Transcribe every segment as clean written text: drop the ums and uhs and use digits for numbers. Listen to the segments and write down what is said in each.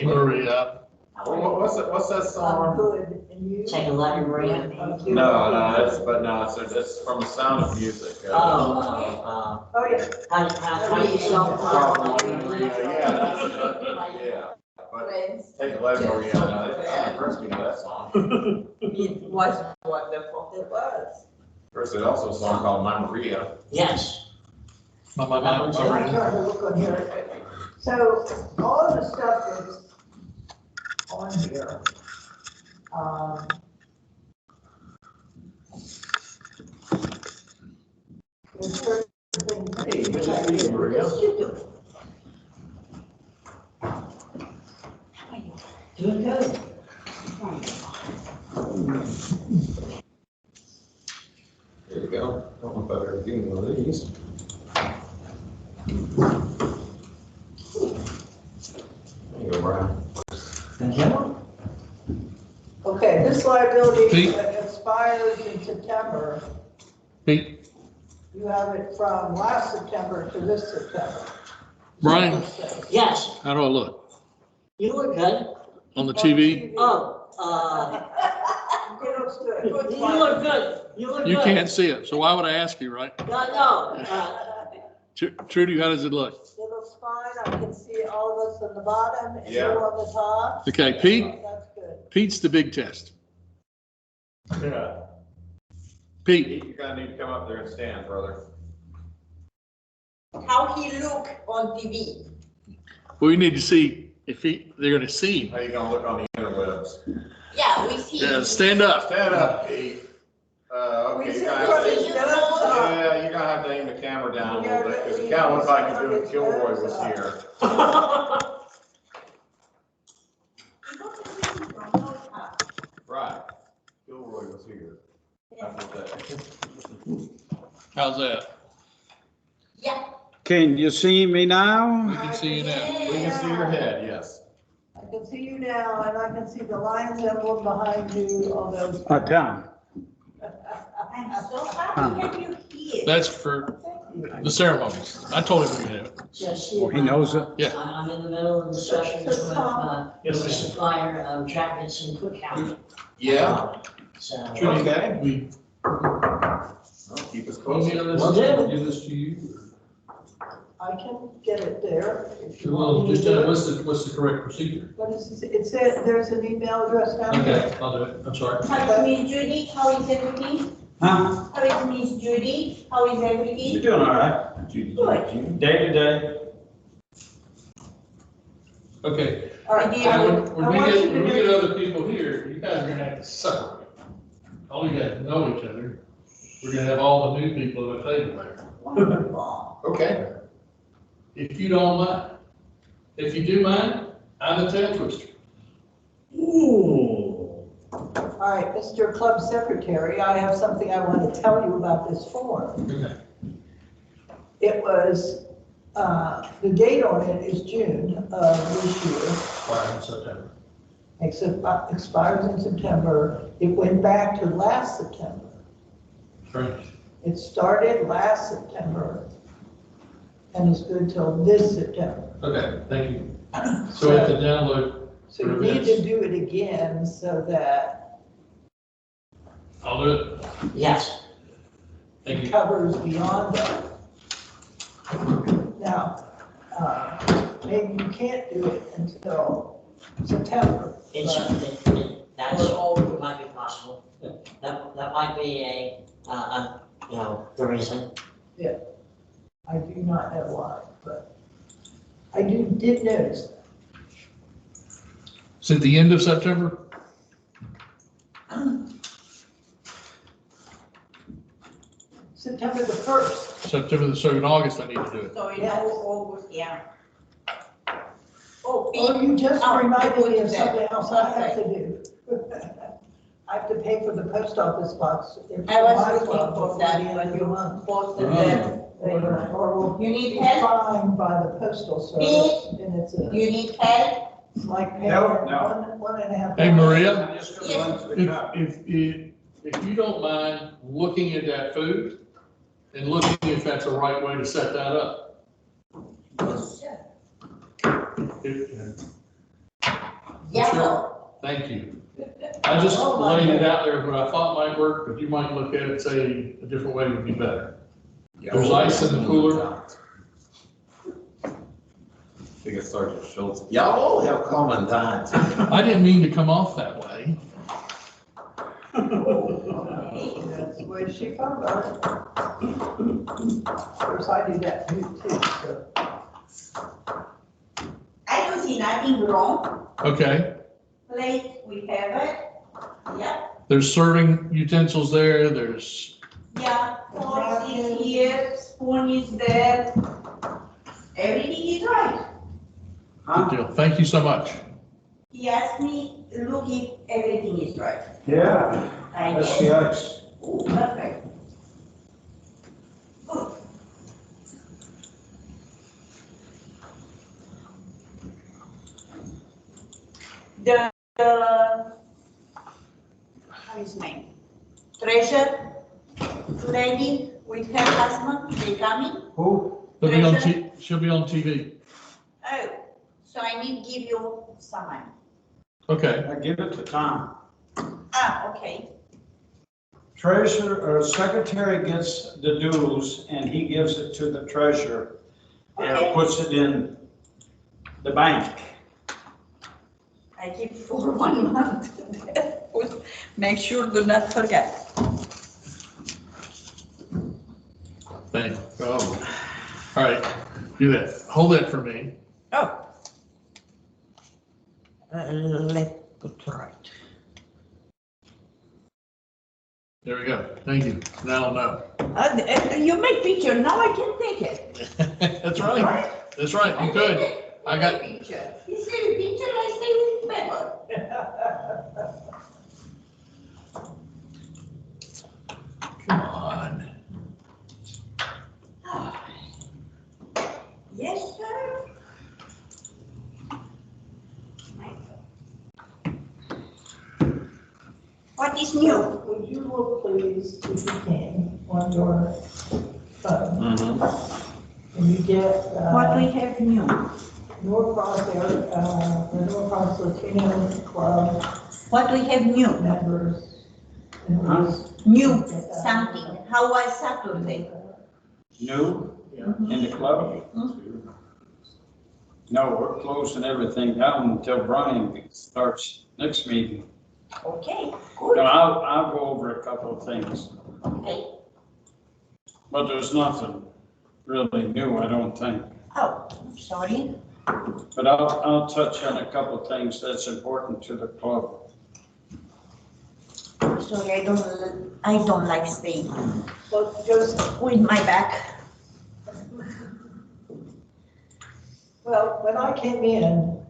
Maria. What's that song? Good, and you? Take a letter, Maria. It's from The Sound of Music. Oh, yeah. How do you spell Yeah, but Take a Letter, Maria. I first we know that song. It was wonderful. It was. First, there's also a song called My Maria. Yes. I'm trying to look on here. So all of the stuff that's on here, there's certain things. Hey, good to see you, Maria. Doing good. There you go. Don't know if I've ever seen one of these. There you go, Brian. Thank you. Okay, this liability Pete? expires in September. Pete, You have it from last September to this September. Brian, Yes, how do I look? you look good. On the TV? Oh, It looks good. you look good. You look good. You can't see it, so why would I ask you, right? No. Trudy, how does it look? It looks fine. I can see all of us on the bottom and you Yeah. on the top. Okay, Pete, That's good. Pete's the big test. Yeah. Pete, You're gonna need to come up there and stand, brother. How he look on TV. we need to see if they're gonna see him. How you gonna look on the interwebs? Yeah, we see. Yeah, stand up. Stand up, Pete. Okay, We you're see gonna have what to, he's done. yeah, you're gonna have to aim the camera down a little bit, because it kinda looks like you're doing Kilroy was here. Right. Kilroy was here. That's what that. How's that? Yeah. Can you see me We now? can see you now. We can see your head, yes. I can see you now and I can see the Lions emblem behind you, all those. Tom. I'm so happy to have you here. That's for the ceremonies. I told him we could do it. Yes. Well, he knows it. Yeah. I'm in the middle of discussions with the supplier of jackets in Cook County. Yeah. So. Okay. We, Well, keep us close. Will do. give this to you. I can get it there. if you Well, want me to just, do it. what's the correct procedure? What is it? It said, there's an email address down there. Okay, I'll do it. I'm sorry. How is Miss Judy? How is everything? Huh? How is Miss Judy? How is You're everything? doing all right. Good. Day to day. Okay. All right. Yeah. I When would- when I we want get, you to when we do- get other people here, you guys are gonna have to separate. All you guys know each other. We're gonna have all the new people at the table there. Wonderful. Okay. If you don't mind. If you do mind, I'm the tail twister. All right, Mr. Club Secretary, I have something I want to tell you about this form. Okay. It was, the date on it is June of this year. Fire in September. Expires in September. It went back to last September. Strange. It started last September and is good till this September. Okay, thank you. So we have to download, So you need to do it again so that I'll do it. Yes. Thank it you. covers beyond that. Now, maybe you can't do it until September. It's, that's, it might be possible. That might be the reason. I do not know why, but I did notice that. Is it the end of September? September the 1st. September, so in August I need to do it. So in Yes. August, yeah. Oh, Oh, you just Oh, reminded me of okay. something else I have to do. I have to pay for the post office box. I was looking for that when you posted that. Or You need we'll be help? fined by the postal service, and it's You need help? it's like paying No. one and a half. Hey, Maria? I'm just gonna run to the top. If you don't mind looking at that food and looking if that's the right way to set that up. Yes, sir. If- Thank you. I just laid it out there, what I thought might work, but you might look at it, say a different way would be better. There's ice in the cooler. I think it's Sergeant Schultz. Y'all all have common times. I didn't mean to come off that way. That's the way she thought about it. Of course, I do that too, so. I don't see nothing wrong. Okay, Plate, we have it. Yeah, there's serving utensils there, there's, yeah, fork is here, spoon is there. Everything is right. good deal. Thank you so much. He asked me, look if everything is right. Yeah, I that's did. the ice. Oh, perfect. Good. The, how is name? Treasure lady with her husband, they coming? Who? She'll be on she'll be on TV. Oh, so I need give you some money. Okay, I give it to Tom. Ah, okay. Treasurer, or secretary gets the dues and he gives it to the treasurer and Okay. puts it in the bank. I keep for 1 month. Make sure do not forget. thank you. Oh. All right, do that. Hold that for me. Oh. Let's put right. There we go. Thank you. Now I'll know. You make picture, now I can take it. That's All right. That's right. You could. I got, Picture. You see the picture, I stay with paper. come on. Yes, sir. What is new? Would you look please, if you can, on your phone, and you get, What we have new? Norcross area, the Norcross Latino Club What we have new? members. And those- New something. How was Saturday? New in the club? No, we're closing everything down until Brian starts next meeting. Okay, No, good. I'll go over a couple of things, Okay. but there's nothing really new, I don't think. Oh, sorry. But I'll touch on a couple of things that's important to the club. Sorry, I don't like staying Well, just, with my back. well, when I came in,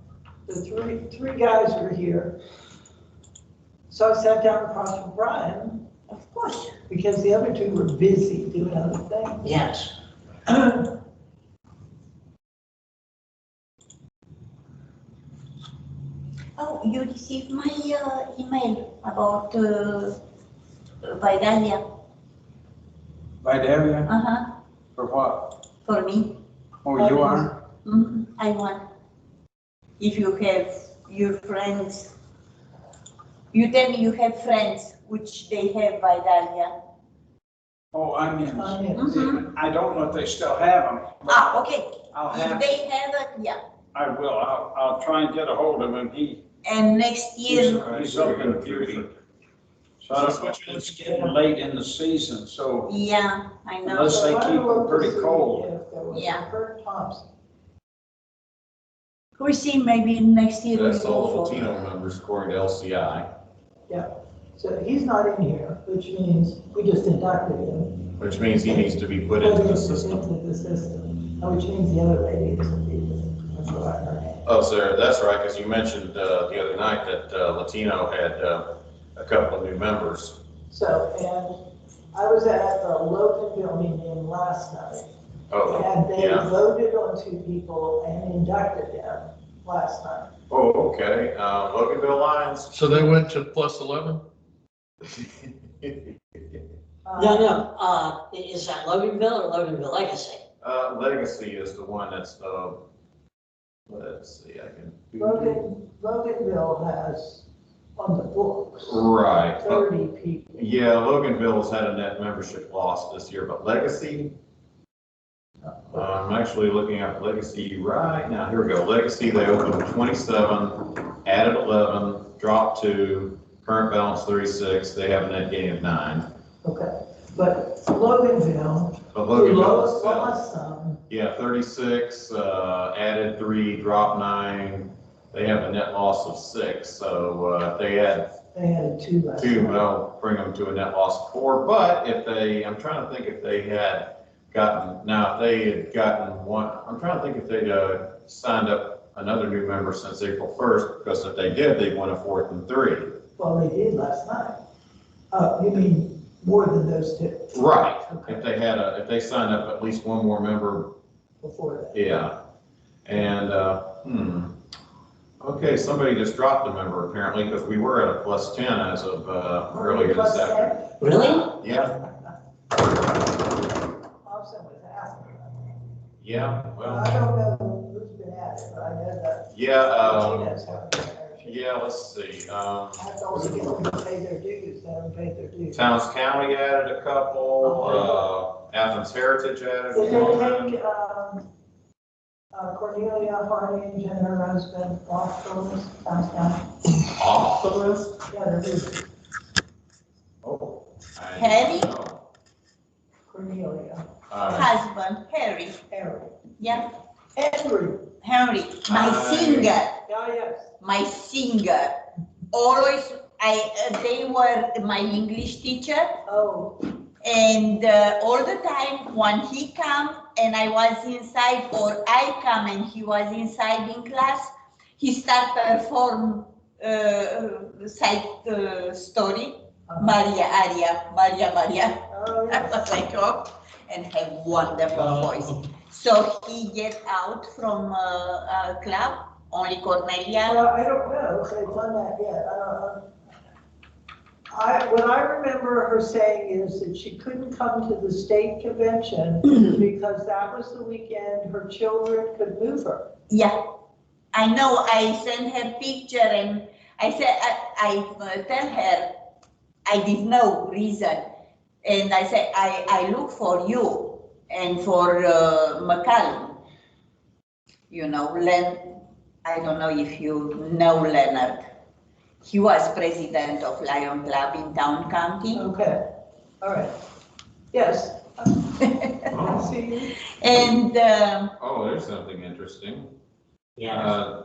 the three guys were here. So I sat down across from Brian, Of course. because the other two were busy doing other things. Yes. Oh, you received my email about Vidalia. Vidalia, Uh-huh, for what? for me. Oh, you are? I want. If you have your friends, you tell me you have friends which they have Vidalia. Oh, I mean, Mhm. I don't know if they still have them. but Ah, okay. I'll If have, they have it, yeah. I will, I'll try and get a hold of him. And next year, He's up in Buford. So I don't know, it's getting late in the season, so yeah, I know. Unless they So I keep them looked to pretty see cold. if there was a Yeah. Kurt Thompson. We see maybe next year. That's we'll all go for- Latino members according to LCI, So he's not in here, which means we just inducted him. which means he needs to be put into the system. Into the system, which means the other lady isn't either. That's what I heard. Oh, sir, that's right, because you mentioned the other night that Latino had a couple of new members. So, and I was at the Lawrenceville meeting last night, Oh, and they yeah. voted on 2 people and inducted them last night. Oh, okay, Loganville Lions. So they went to plus 11? No, is that Loganville or Loganville Legacy? Legacy is the one that's, let's see, I can. Loganville has on the books Right. 30 people. Yeah, Loganville's had a net membership loss this year, but Legacy, I'm actually looking at Legacy right now. Here we go. Legacy, they opened 27, added 11, dropped 2, current balance 36. They have a net gain of 9. Okay, but Loganville, But who Loganville, lost some, yeah, 36, added 3, dropped 9. They have a net loss of 6. So if they had they had 2 last 2, night. well, bring them to a net loss of 4. But if they, I'm trying to think if they had gotten, now if they had gotten one, I'm trying to think if they'd signed up another new member since April 1st, because if they did, they'd win a 4th and 3. Well, they did last night. You mean more than those 2? Right. Okay. If they had if they signed up at least one more member, Before that. yeah. And, okay, somebody just dropped a member apparently, because we were at a plus 10 as of earlier this afternoon. Really? Yeah, Thompson was asking. yeah, well, I don't know who's been at it, but I know that. yeah, Martinez haven't been there. yeah, let's see. I have to also get them to pay their dues, they haven't paid their dues. Towns County added a couple, Athens Heritage added Did they one. take, Cornelia Hardy and her husband off the list, Towns County? Off the list? Yeah, they're busy. Oh. I Harry? don't know. Cornelia, Husband, Harry, Harry, yeah, Henry, Henry, my Hi. singer, yes. my singer. Always, they were my English teacher, Oh, and all the time when he come and I was inside, or I come and he was inside in class, he start perform side story, Maria Aria, Maria Maria. oh, I was yes. like, oh, and have wonderful voice. So he get out from club, only Cornelia. Well, I don't know if they've done that yet, I don't know. What I remember her saying is that she couldn't come to the state convention because that was the weekend her children could move her. Yeah, I know. I sent her picture and I said, I tell her, I did no reason. And I said, I look for you and for McCallum. You know, I don't know if you know Leonard. He was president of Lion Club in Town County. Okay, all right. Yes. I Oh. see you. And Oh, there's something interesting. Yeah.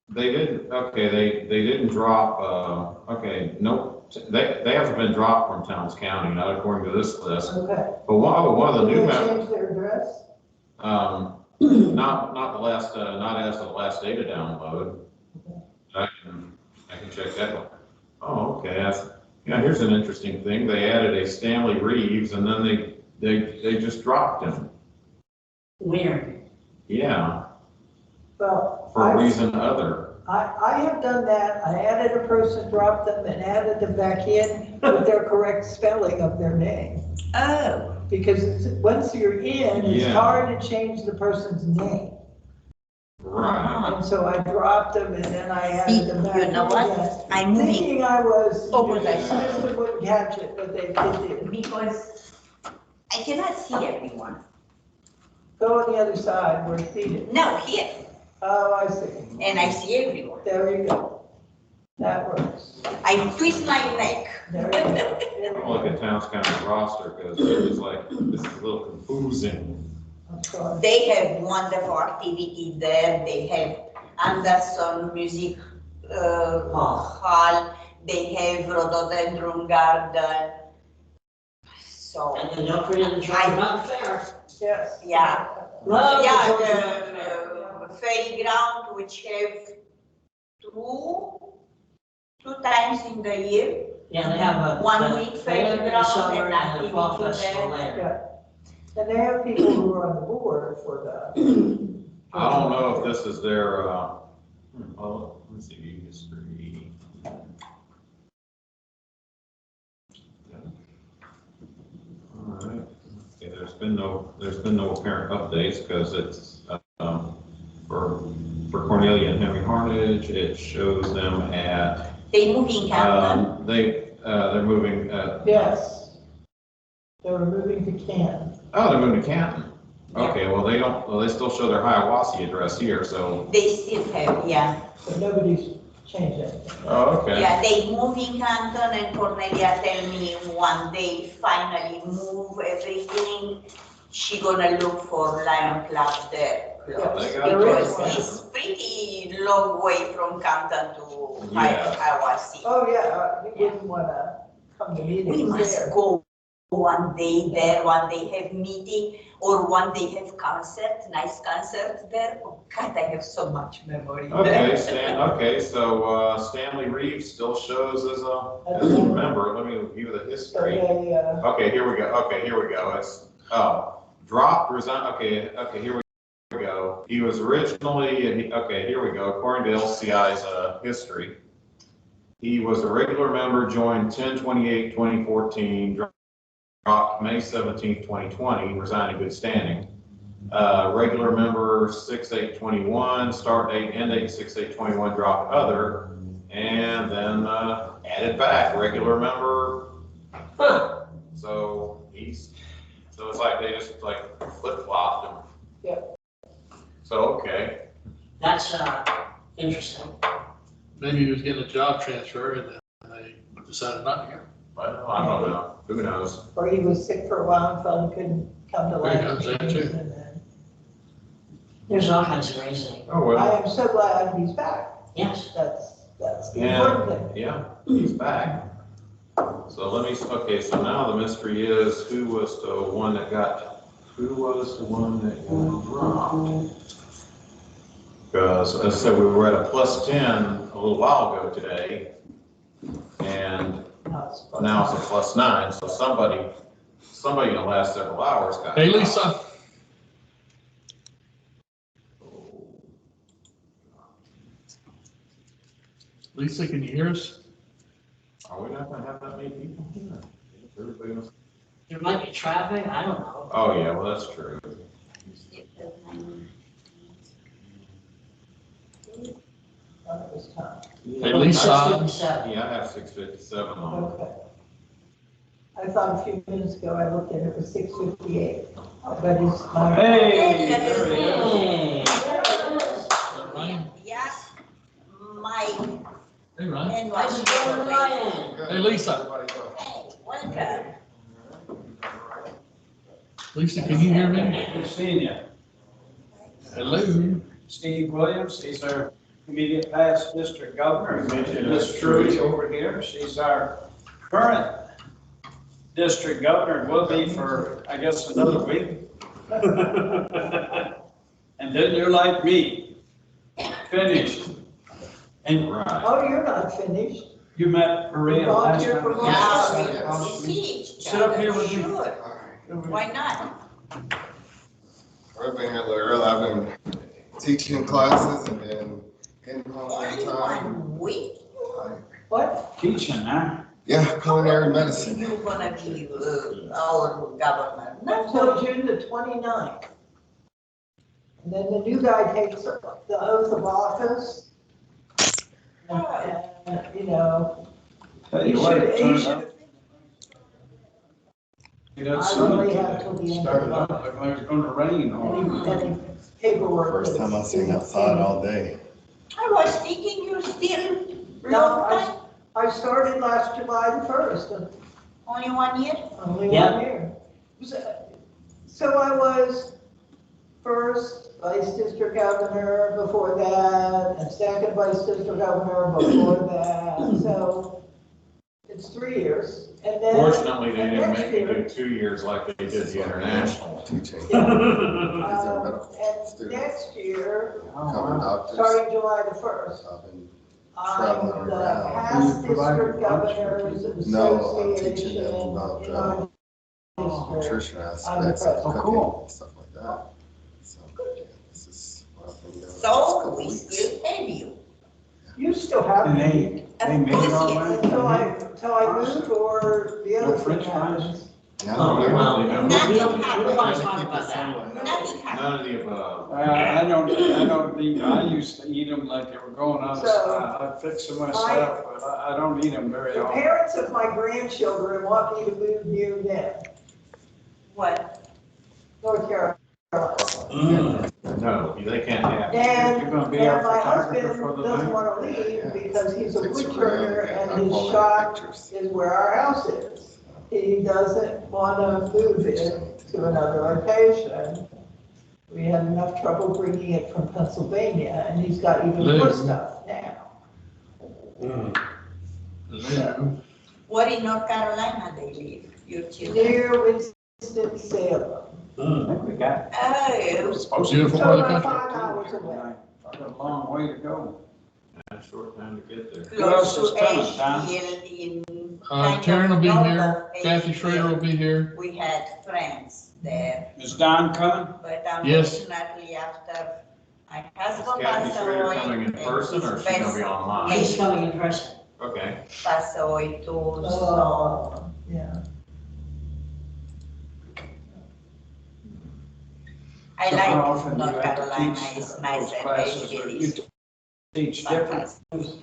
They didn't, okay, they didn't drop, okay, nope, they haven't been dropped from Towns County, not according to this list. Okay. But one of the Did new they members, change their address? not the last, not as of the last data download. I can check that one. Oh, okay, yeah, here's an interesting thing, they added a Stanley Reeves and then they just dropped him. Weird. Yeah, Well, for a reason other. I have done that. I added a person, dropped them, and added them back in with their correct spelling of their name. oh, Because once you're in, it's Yeah. hard to change the person's name. Right. And so I dropped them and then I added them back. you know what? again, I'm moving Thinking I was, over the there system wouldn't catch it, but they did. because I cannot see everyone. Go on the other side where it's needed. No, here, Oh, I see. and I see everyone. There you go. That works. I twist my neck. There you go. There we I'll look go. at Towns County roster, because it was like, this is a little confusing. I'm sorry. They have wonderful activity there. They have Anderson Music Hall. They have Rhododendron Garden. So, And then don't forget the Charlie Mountain Fair. Yes. yeah. Love Yeah, the Charlie Mountain Fair. the fairground, which have two times in the year. Yeah, they have a. 1 week fair in the fairground summer and and the fall activity festival there. later. Yeah. And they have people who are on the board for the. I don't know if this is their, oh, let's see, history. All right, okay, there's been no apparent updates, because it's, for for Cornelia and Henry Harnage, it shows them at, They move in Canton. they're moving, Yes. They were moving to Canton. oh, they're moving to Canton. Okay, well, they still show their Hiawassee address here, so, They still have, yeah. But nobody's changed it. oh, okay. Yeah, they move in Canton and Cornelia tell me one day finally move everything. She gonna look for Lion Club there. Yeah, they got There is it. one. It's pretty long way from Canton to Yeah. Hiawassee. Oh, yeah, you wouldn't wanna come to We meetings must there. go one day there, one day have meeting, or one day have concert, nice concert there. Oh God, I have so much memory Okay, there. okay, so, Stanley Reeves still shows as a member. Let me view the So history. they, Okay, here we go. It's, dropped, resigned, okay, here we go. He was originally, okay, here we go, according to LCI's, history. He was a regular member, joined 10/28/2014, dropped May 17th, 2020, resigned in good standing. Regular member 6/8/21, start date, end date 6/8/21, dropped other, and then, added back, regular member. So so it's like they just like flip-flopped him. Yep. So, okay. That's, interesting. Maybe he was getting a job transfer and then they decided not to go. Well, I don't know. Who knows? or he was sick for a while and felt he couldn't come to There you go, land. that too. And then, There's all kinds of reasoning. Oh, well, I am so glad he's back. Yes. That's the important thing. yeah, he's back. So let me, okay, so now the mystery is who was the one that got dropped? Because as I said, we were at a +10 a little while ago today, and now it's a +9, so somebody in the last several hours got. Hey, dropped. Lisa. Lisa, can you hear us? Are we not gonna have that many people here? Everybody must. There might be traffic, I don't know. Oh, yeah, well, that's true. It was time. Hey, Lisa. 6:57. Yeah, I have 6:57 on. Okay. I thought a few minutes ago, I looked and it was 6:58, but it's my. Hey, there he is. Hey. Ryan? Yeah, Mike Hey, Ryan. and How's it going, Ryan? Hey, Lisa. Hey, welcome. Lisa, can you hear me? Good seeing you. Hello. Steve Williams, he's our immediate past district governor. And Miss Trudy over here, she's our current district governor, and will be for, I guess, another week. And then you're like me, finished. And Right. Oh, you're not finished. you met Maria last Volunteer time. for Yeah, volunteer. we see each Sit up other, here with me. sure. Why not? I've been here a little early. I've been teaching classes and then getting home on Only time. 1 week? What? Teaching, huh? Yeah, culinary medicine. You're gonna be our governor. Until June the 29th. And then the new guy takes the oath of office. And, you know, Tell he you what, should, it he turned should. out. You got I sun only have today. till the end of Started the out month. like it was gonna rain. Any paperwork. First time I've seen outside all day. I was thinking you still No, long time, I started last July the 1st, only 1 year? only Yeah. 1 year. So I was first vice district governor before that, and second vice district governor before that, so it's 3 years. And then. Fortunately, they didn't next make me year- do 2 years like they did the international. Teaching. Yeah. These are medical And students. next year, Becoming doctors. starting July the 1st, I've been, I'm Traveling the around. past Do you provide district lunch? governors No, I'm teaching association them about, in our district. nutrition I'm aspects the of president. Oh, cooking cool. and stuff like that. So, yeah, this is what I've been doing. the last So couple we weeks. still have you. You still have And me they made it all until right. I move or the No other thing french fries? happens. Yeah, Oh, yeah. well, Nothing we don't happened. want to talk about that. Nothing happened. None of the above. I don't eat, I used to eat them like they were going out of style. I fix them myself, but I don't eat them very The often. parents of my grandchildren want me to move near them, What? North Carolina. No, they can't have. And, You're gonna be and our my photographer husband for the doesn't night? want to leave because he's a Takes wood a real- turner yeah, and I his call it shop pictures. is where our house is. He doesn't want to move it to another location. We had enough trouble bringing it from Pennsylvania, and he's got even more Live. stuff now. Where in North Carolina they live, your children? Near Winston-Salem. I think we got. Oh, Supposed to. Beautiful So part of the about country. 5 hours away. Got a long way to go. A short time to get there. close else is to coming, Tom? Asheville in. kind of Taryn will be north here, of Kathy Asheville. Schrader will be here. We had friends there, Is Don coming? but Yes. unfortunately after my Is husband Kathy passed Schrader away. coming in and person or is she gonna be his online? He's coming in person. Okay. passed away too, so Oh, yeah. I So how like often do you North have to Carolina, teach it's nice those and classes? Or Asheville you is teach different? fantastic.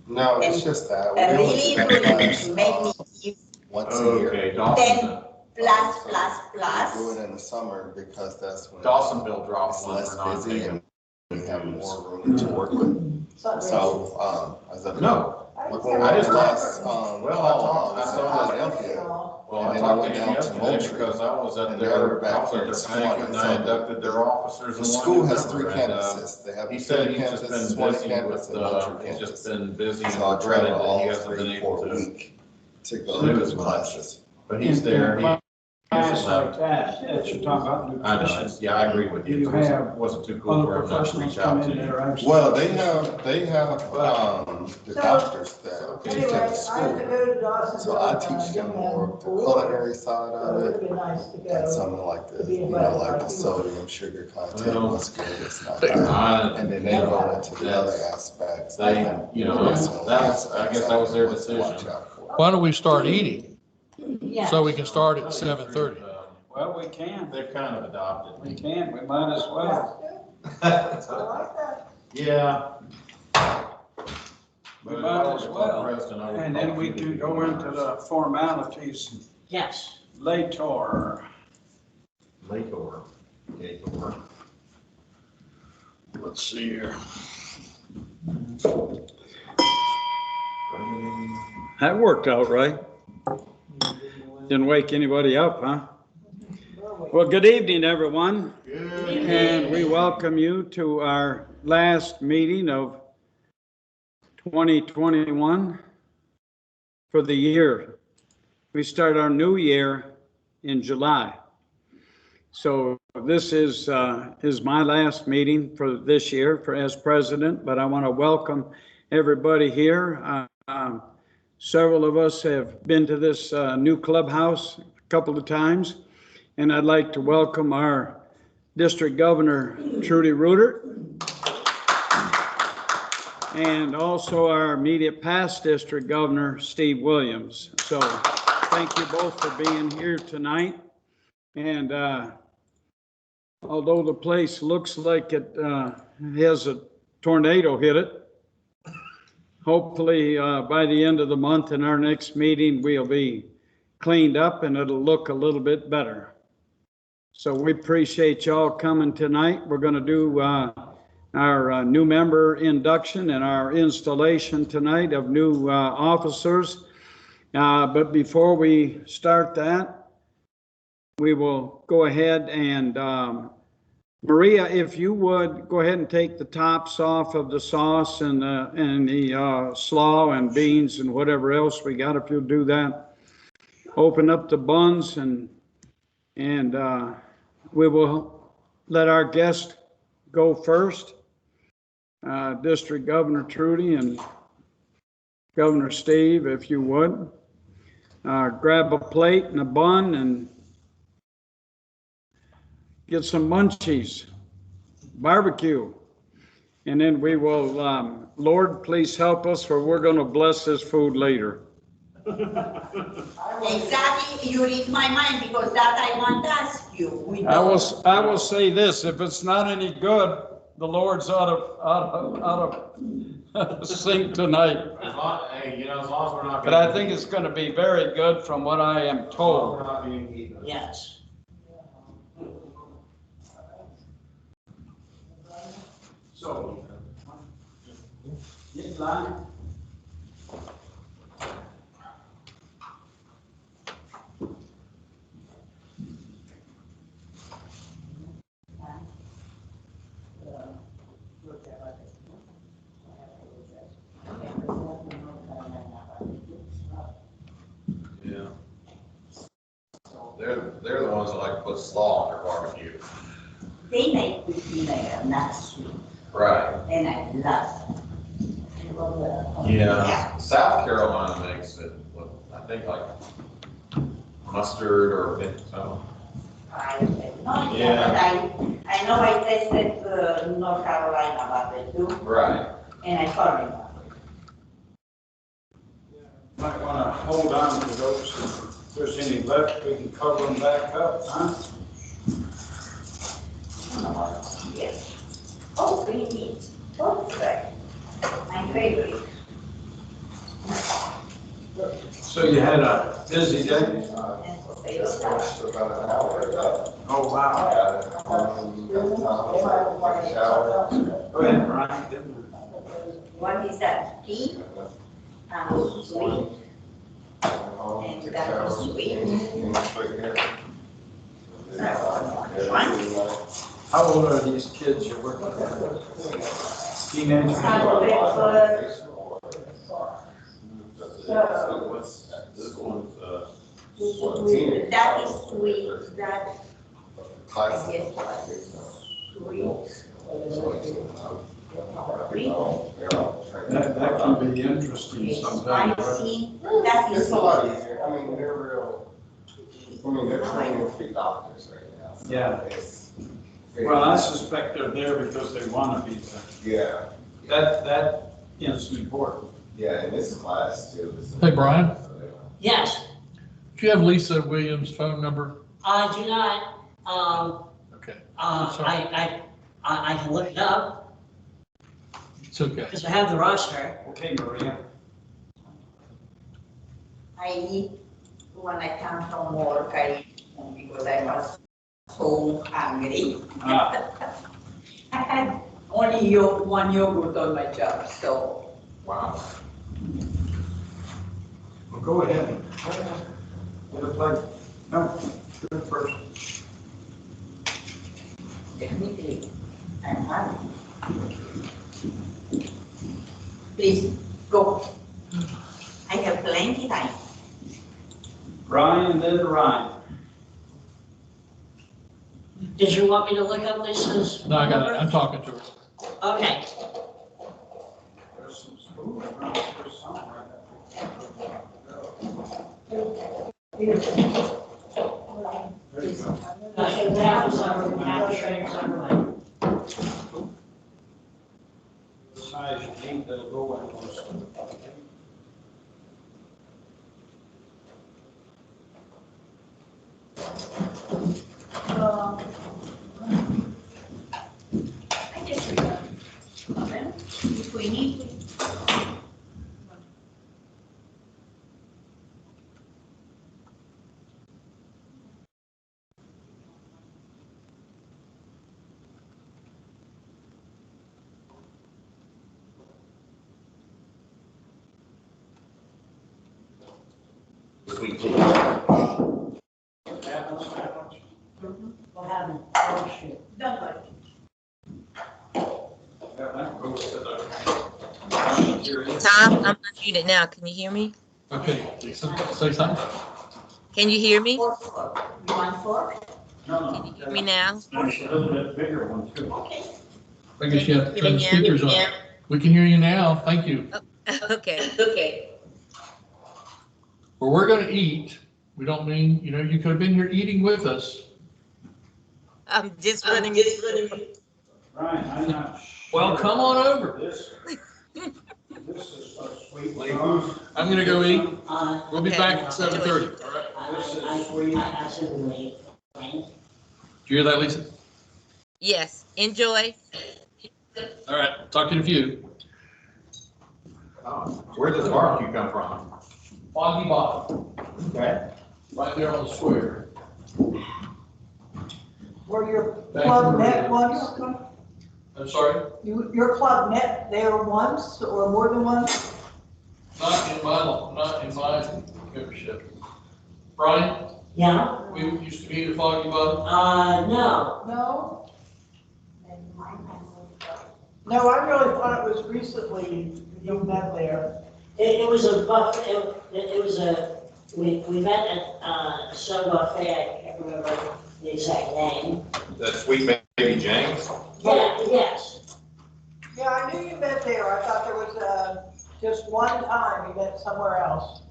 No, it's just that. We And only really, do really class, make me give once a year. Okay, Dawsonville. plus, So plus, We plus. do it in the summer because that's when. Dawsonville drops It's one less for not busy taking. and we have more room to work with. So, as a. No, When I we just last, well, I saw that. Philadelphia, Well, And I then talked I to went him down to yesterday Moultrie, because I was at and they were their, I back was there at their this banquet morning, and I so inducted their officers. the in one school has November, 3 and, campuses. They have He the said Philly he's just campus, been Swanee busy campus, with, and Moultrie he's just campus. been busy and So I regretted travel that he all hasn't been 3 able for a to. week to go do to as the much. classes. But he's there, he, Class like that you're talking about I know, nutrition. it's, yeah, I agree with you. Do you It have wasn't too cool Other for him not to professionals reach come out in to that you. are actually. Well, they have, the So- doctors that teach Anyway, at the I have to school. go to Dawsonville. So I and teach them didn't more have the board, culinary side So of it it. would be nice to And go. some of like to the, be you know, invited like by the you. sodium, sugar content, Uh-huh. what's good, what's not good. I, And then they go into the other aspects. They, you know, personal that's, I guess that was their aspects I have to watch decision. out for. Why don't we start eating, Yeah. so we can start at 7:30? Well, we can, They've kind of adopted we me. can, we might as well. That's good. I like that. Yeah. We But if might I were as to call well. Preston, I would And call then we you can to go do into the formalities Yes. later. Lator. Gator. Let's see here. That worked out right. Didn't wake anybody up, huh? Well, good evening, everyone. And we welcome you to our last meeting of 2021 for the year. We start our new year in July. So this is my last meeting for this year as president, but I want to welcome everybody here. Several of us have been to this new clubhouse a couple of times, and I'd like to welcome our District Governor Trudy Reuter, and also our immediate past District Governor Steve Williams. So thank you both for being here tonight. And although the place looks like it has a tornado hit it, hopefully by the end of the month in our next meeting, we'll be cleaned up and it'll look a little bit better. So we appreciate y'all coming tonight. We're going to do our new member induction and our installation tonight of new officers. But before we start that, we will go ahead and Maria, if you would go ahead and take the tops off of the sauce and the slaw and beans and whatever else we got. If you'll do that, open up the buns and we will let our guest go first. District Governor Trudy and Governor Steve, if you would, grab a plate and a bun and get some munchies, barbecue. And then we will, Lord, please help us, for we're going to bless this food later. Exactly, you read my mind because that I want to ask you. I will say this, if it's not any good, the Lord's out of sync tonight. As long, hey, you know, as long as we're not. But I think it's gonna be very good from what I am As long as we're told. not being heathen. Yes. So. Get in line. Yeah. They're the ones that like to put slaw on their barbecue. They make with vinegar, not sweet, Right. and I love it. Yeah. South Carolina makes it, with, I think like mustard or something. I have no idea, Yeah. but I know I tested North Carolina about it too, Right. and I thought about Might wanna hold on to those, if there's any left, we can cover them back up, huh? it. Yes. Oh, green beans, perfect, my favorite. So you had a busy day? And potato salad. Just about an hour ago. Oh, wow. Got it. Take a shower. Go ahead, Brian. What is that, tea? Sweet, And that is sweet. How old are these kids you're working with? Teenagers? This one's, that is sweet, that, Classic. yes, sweet. That can be interesting sometimes. Spicy, that is It's a lot sweet. easier. I mean, they're real, I mean, they're training to be doctors right now. So Yeah. it's- Well, I suspect they're there because they want to be there. Yeah, That is important. yeah, and this class too. is- Hey, Brian? Yes, Do you have Lisa Williams' phone number? I do not, Okay, I can look it up, it's okay. because I have the roster. Okay, Maria. I eat when I come from work, I eat because I was so hungry. Ah, I had only one yogurt on my job, so. wow. well, go ahead. Get a plate. No, do it first. Definitely, I'm hungry. Please, go. I have plenty time. Brian, then Ryan. Did you want me to look up Lisa's No, I got it, number? I'm talking to her. Okay, There's some food around here somewhere. There you go. that was our, half trainers everywhere. The size you need, that'll go in most. I just remember. If we need to. Sweet tea. Apple sandwich. What happened? Oh, shoot. Don't worry. Yeah, that goes to the. Tom, I'm unmuted now. Can you hear me? Okay, Lisa, say something. Can you hear me? Fork. You want fork? No, Can you hear me now? there's a little bit bigger one too. Okay. I guess you have to turn the Can you speakers on. We can hear you now, thank you. Okay. Okay. Well, we're gonna eat, we don't mean, you know, you could have been here eating with us. I'm just running it. Ryan, I'm not. Well, come on over. This is a I'm gonna go eat. We'll be Okay. back at 7:30, all right? I absolutely. Did you hear that, Lisa? Yes, enjoy. All right, talk to you in a few. Oh, where does barbecue come from? Foggy Bottom, Okay. right there on the square. Where your Back club to met the- once? I'm sorry, Your club met there once or more than once? not in my membership. Brian, Yeah, we used to meet at Foggy Bottom. no, No? No, I really thought it was recently you met there. it was a buffet, it was we met at, some buffet, I can't remember the exact name. That Sweet Baby James? Yeah, yes, Yeah, I knew you met there. I thought there was just one time you met somewhere else.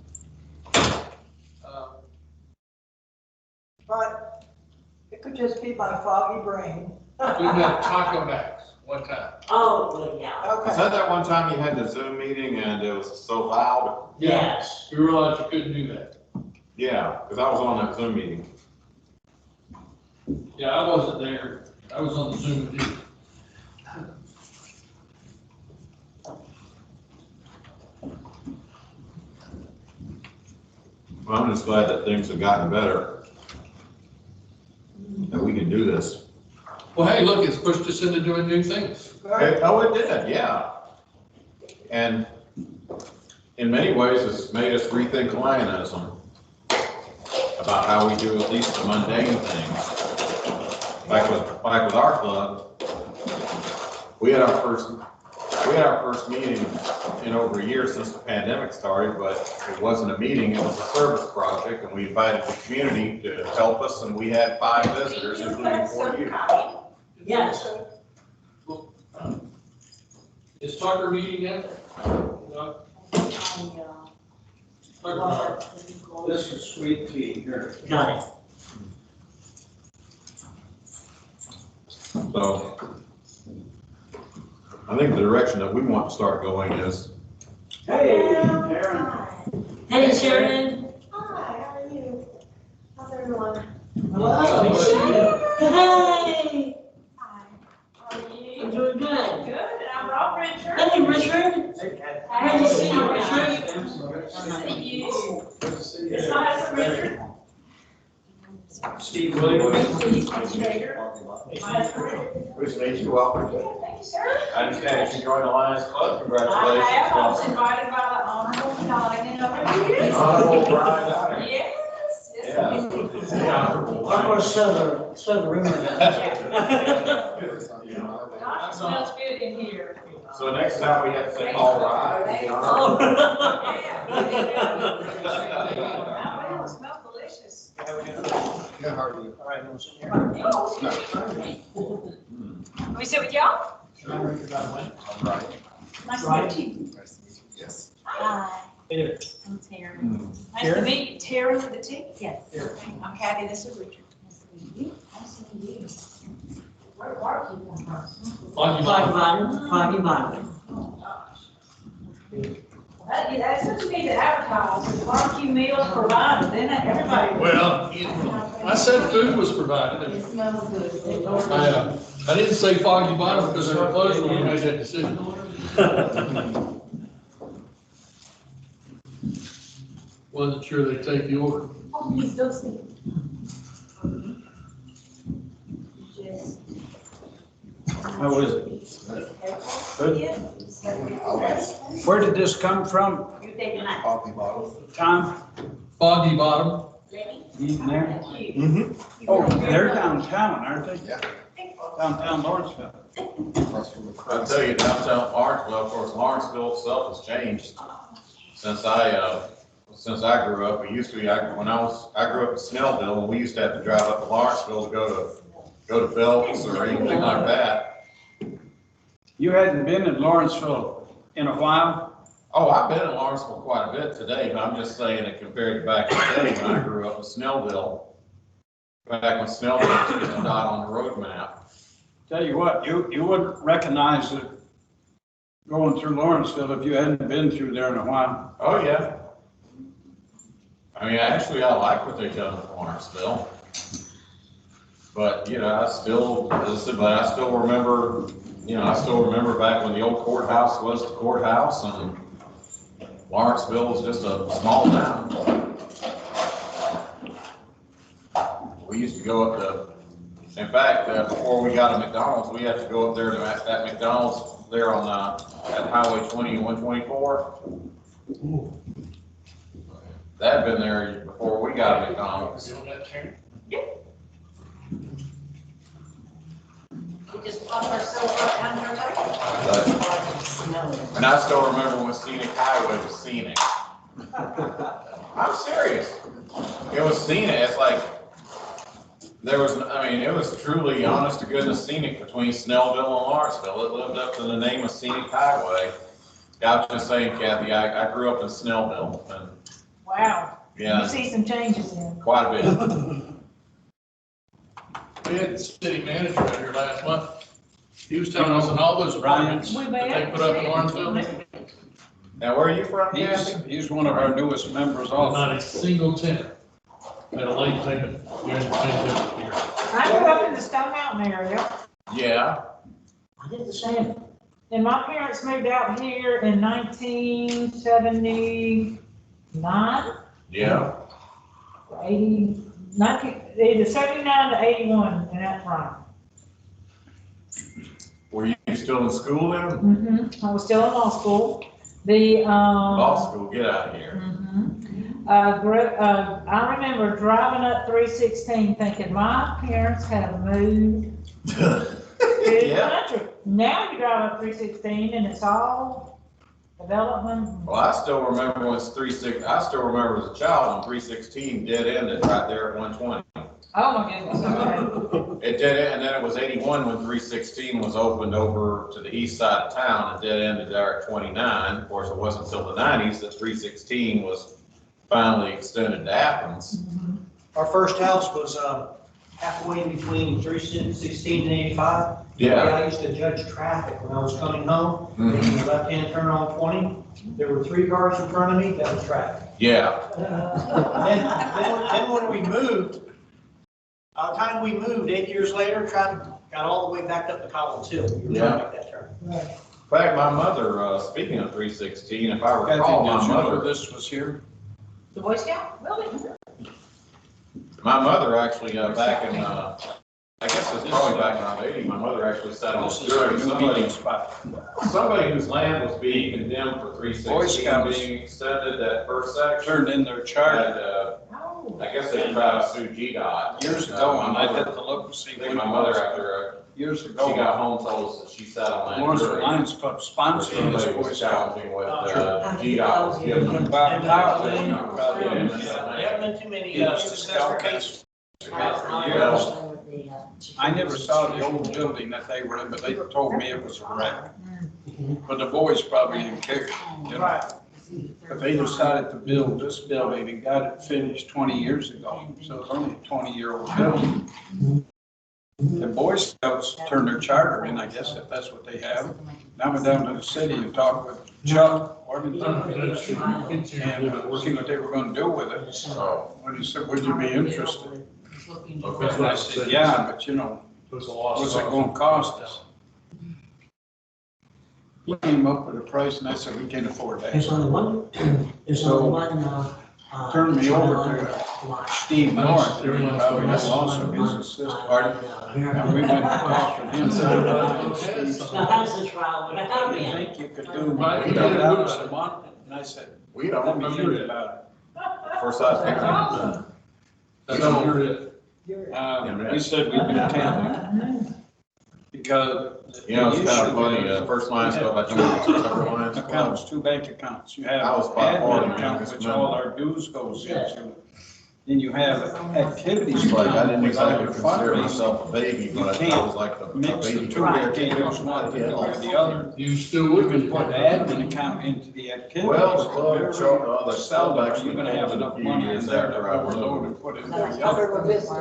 But it could just be my foggy brain. We met Taco Max one time. oh, well, yeah, Was Okay. that one time you had the Zoom meeting and it was so loud? yes. We realized you couldn't do that. Yeah, because I was on that Zoom meeting. Yeah, I wasn't there. I was on the Zoom with you. Well, I'm just glad that things have gotten better. That we can do this. Well, hey, look, it's pushed us into doing new things. Oh, it did, yeah. And in many ways, it's made us rethink Lionism about how we do at least the mundane things. Like with our club, we had our first meeting in over a year since the pandemic started, but it wasn't a meeting, it was a service project, and we invited the community to help us, and we had 5 visitors, including 4 you. Yes, Is Tucker meeting yet? No? Tucker, This is sweet tea here. got it. So I think the direction that we want to start going is, Hey, Aaron. Hey, Sharon. Hi, how are you? How's everyone? Hey, Hi. How are you? I'm doing good. Good, I'm Rob Richard. Hey, Richard. How Good to see you, Richard. Nice to see you. It's my husband Richard. Steve Williams. Trader. My husband Richard. which makes you welcome. Thank you, sir. I understand you joined the Lions Club, I congratulations. have, I was invited by the Honorable Nottingham over here. Honorable Brian Otter. Yes. yes. Yeah. The honorable Of course, so the rumor. Gosh, it smells good in here. So next time we have to say, all right. Oh. Oh, it smells delicious. Yeah, how are you? All right, we'll sit here. Can we sit with y'all? All right. Nice to meet you. Nice to meet you. Yes. Hi. Here. I'm Tara. Hmm. Nice to meet you, Tara with the T. Yes. I'm Kathy, this is Richard. Nice to meet you. Nice to meet you. Where are you from? Foggy Foggy Bottom. bottom, foggy bottom. Oh, gosh. That's what you need to advertise, barbecue meals provided, then everybody. Well, I said food was provided. It smells good. I didn't say Foggy Bottom because they were closed when we made that decision. Wasn't sure they'd take the order. Oh, please don't say. Just. How is it? Good. Where did this come from, You're taking that. Coffee bottle. Tom? Foggy Bottom. Eating there? Thank you. Mm-hmm. Oh, they're downtown, aren't they? Yeah. Downtown Lawrenceville. Across from the I'll crowd. tell you, downtown Lawrenceville, of course, Lawrenceville itself has changed since I grew up. We used to be, I grew up in Snellville, and we used to have to drive up to Lawrenceville to go to Phelps or anything like that. You hadn't been in Lawrenceville in a while? Oh, I've been in Lawrenceville quite a bit today, but I'm just saying that compared to back in the day when I grew up in Snellville, back when Snellville was just a dot on the road map. Tell you what, you wouldn't recognize the going through Lawrenceville if you hadn't been through there in a while. Oh, yeah. I mean, actually, I like what they've done with Lawrenceville. But, you know, I still remember, back when the old courthouse was the courthouse and Lawrenceville was just a small town. We used to go up to, in fact, before we got a McDonald's, we had to go up there to that McDonald's there on, at Highway 20 and 124. That had been there before we got a McDonald's. We just bought ourselves up under there. And I still remember when Scenic Highway was scenic. I'm serious. It was scenic. It's like, it was truly, honest to goodness, scenic between Snellville and Lawrenceville. It lived up to the name of Scenic Highway. I was just saying, Kathy, I grew up in Snellville, and Wow. yeah, You see some changes in. quite a bit. We had the city manager out here last month. He was telling us in all those apartments that they put up in Lawrenceville, Now, where are you from, Kathy? He's one of our newest members not also. a single tenant had a late payment during the pandemic year. I grew up in the Stone Mountain area, Yeah, I did the same. and my parents moved out here in 1979, yeah. either 79 to 81 in that time. Were you still in school then? I was still in law school. The, Law school, get out of here. I remember driving up 316 thinking my parents have moved to the Yeah. country. Now you drive up 316 and it's all development. Well, I still remember when as a child when 316 dead ended right there at 120. Oh my goodness, okay. It did it, and then it was 81 when 316 was opened over to the east side of town, and dead ended there at 29. Of course, it wasn't until the 90s that 316 was finally extended to Athens. Our first house was halfway between 316 and 85. Yeah. I used to judge traffic when I was coming home, Mhm. making a left-hand turn on 20. There were 3 cars in front of me, that was traffic. Yeah, Then when we moved, by the time we moved, 8 years later, got all the way back up to Collins Hill. We really Yeah. like that turn. in fact, my mother, speaking of 316, if I recall, Kathy, my did you know mother, this was here? The Boy Scout building? actually, back in, I guess it's probably back around 80, my mother actually sat on a This is our jury. new meeting spot. Somebody whose land was being condemned for Boy 316 Scouts. being extended, that first section. Turned in their charter And, Oh. I guess they tried to sue GDOT. years ago, and I My had mother- to look and see I when think it my mother, was. after Years she ago, got home, told us that she sat on that Lawrenceville jury. Lions Club sponsored this Somebody Boy was Scout. challenging what GDOT was giving them. About And, power, there about the end. haven't been too many Yes, the successful Scout cases. I never saw the old building that they were in, but they told me it was a wreck. But the boys probably didn't care, you know. Right. But they decided to build this building and got it finished 20 years ago. So it's only a 20-year-old building. The Boy Scouts turned their charter in, I guess, if that's what they have. Now I went down to the city and talked with Chuck Worthington and see what they were gonna do with it. So, When he said, would you be interested? okay. And I said, yeah, but you know, There's a loss. what's it gonna cost us? He came up with a price and I said, we can't afford There's that. only one, there's So, only one, Turned me over lot. to Steve North, who probably has also his assistant. And we went and talked with him. Now, how's this trial, what I happened? didn't think you could do Right, we $100 did. a month. And I said, We don't let me remember think it. about First I think. That's all you're it. it. We said we'd do 10. Because. You know, it's the kind of issue funny, is first line stuff, I told you, cover lines. Accounts, 2 bank accounts. You have I was by far the admin account, youngest which member. all our dues goes into. Then you have activities. It's like, I didn't with all exactly your consider fundraising. myself a baby, You but I can't was like a Mix the baby. two, you can't use one or the other. You still You would can be. put the admin account into the activities. Well, but the very club, the seldom club are actually you gonna have came enough a few money in years there to after I overload moved. and put in the Covered other. with this. So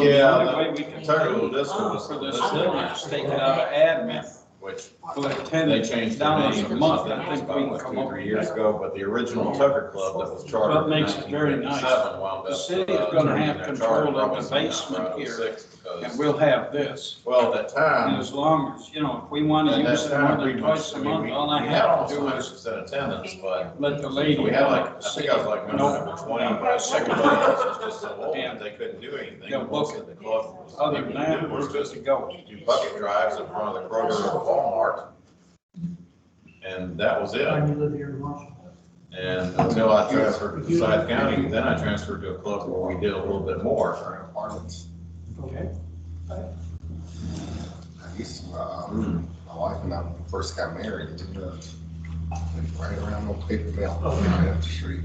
the Yeah, only way we the can technical pay disc was for this this building is take it out of admin. which Like they changed the $10 name a or month, something, I think we can about come 2 or up 3 with years that. ago, but the original Tucker Club that was chartered What in makes it very nice. 1957 wound The up, city is gonna turning have their control charter of probably the sometime basement around here, 06 And because, we'll have this. well, at that And time, as long as, if we want to at use that it more time, than pretty twice much, a month, all I we had have almost to do 100% is attendance, but let the lady. we had like, I say, think I was like number 20, but secretary was just so old that they couldn't do anything. They'll book Most of the club was, Other than that, was we're good just to go. do bucket drives in front of the Kroger or Walmart. And that was it. You live here in Washington. And until I transferred to Forsyth County, then I transferred to a club where we did a little bit more. Apartments. Okay. I used to, my wife and I first got married, we lived right around on Paper Mill, right up the street.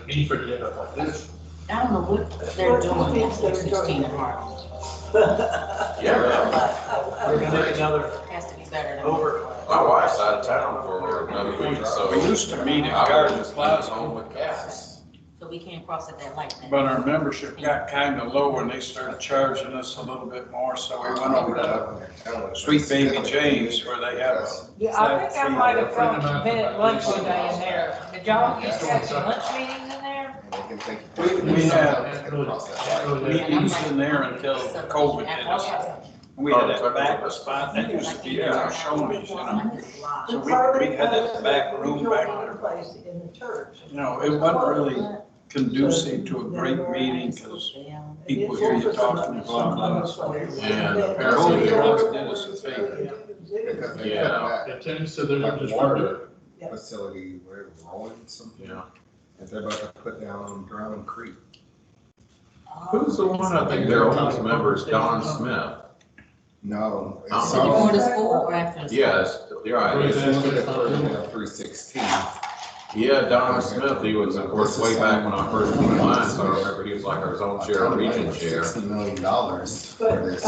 Need for the like this. I don't know what they're doing at 16 tomorrow. Yeah. We're gonna make another Has to be better than. over. My wife's out of town for another week, so. We used to meet at I Garden was just Plaza. home with cats. So we can't cross it that light. then. But our membership got kind of low and they started charging us a little bit more, so we went over to Sweet Baby James where they have a. Yeah, I think I might have felt a bit at lunch one day in there. Did y'all used to have some lunch meetings in there? We had meetings in there until COVID hit us. We had that back spot, that used to be our Shoney's, So we had that back room back there. Place in the church. It wasn't really conducive to a great meeting because people hear you talking, blah, blah. So And apparently apparently, they did us a favor. Yeah. It tends to, they're Like just. water facility, where rolling something, yeah. and they're about to put down on Drown Creek. Who's the one, I think their oldest member is Don Smith. No, it's Oh. Before the some, school or after the school? Yes, you're right. it's It's- one of the first, 316. Yeah, Don Smith, he was, of course, way back when I first went online, so I remember he was like our zone chair, region chair. $60 million for But, this. it's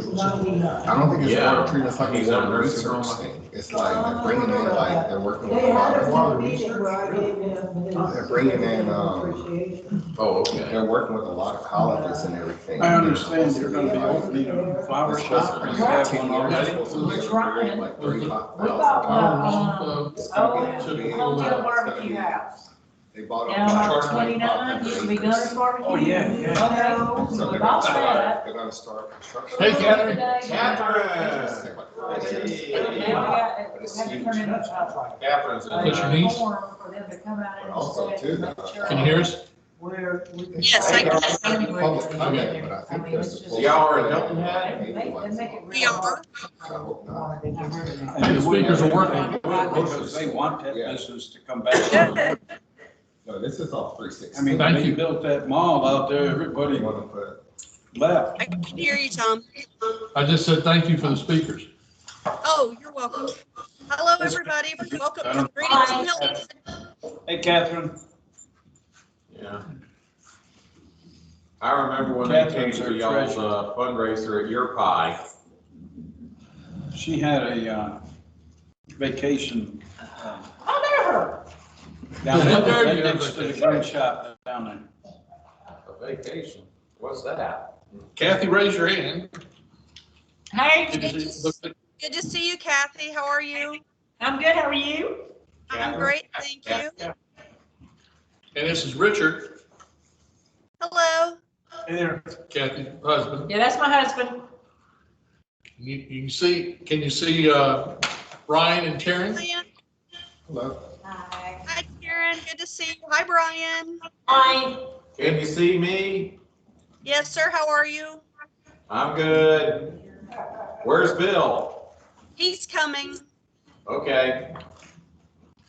99. I don't think it's Yeah. water treatment, it's like He's a on water nursing home, research I think. thing. It's like they're bringing in, like, they're working with They had a water. meeting where I gave him his. They're bringing in, appreciation. Oh, okay. They're working with a lot of colleges and everything. I understand you're gonna be opening a flower shop, or you have one already? Like What $35,000. about, It's gonna oh, be- Hotel Barbecue House? They bought Down a. on 29, used to be Gunner's Barbecue. Oh, yeah, yeah. Okay, So so we they're bought gonna that. they're gonna start construction. Hey, Catherine. Catherine. Now we had to turn in Catherine's in What's your there. niece? form for them to come out But and also inspect too, and make sure. Can you hear us? Where we can. Yes, I can. Public comment, but I I think mean, they're it's just- supposed. Y'all are in Hilton Head? They make it We real are. hard. I hope not. And The speakers are working. Because they want that business to come back. No, this is all 360. I mean, Thank when they you. built that mall out there, everybody They wanna put, left. I can hear you, Tom. I just said thank you for the speakers. Oh, you're welcome. Hello, everybody. Welcome. Greetings from Hilton. Hey, Catherine. Yeah. I remember when they came Catherine's our to y'all's treasurer. fundraiser at Your Pie. She had a vacation down What there, there you have next to the vacation? green shop down there. A vacation? What's that? Kathy, raise your hand. Hi. Good to see- Good to see you, Kathy. How are you? I'm good, how are you? I'm great, thank you. And this is Richard, Hello. hey there, Kathy's husband. Yeah, that's my husband. You can see, can you see Ryan and Karen? Brian. hello. Hi, Karen. Good to see you. Hi, Brian. Hi. Can you see me? Yes, sir. How are you? I'm good. Where's Bill? He's coming. Okay.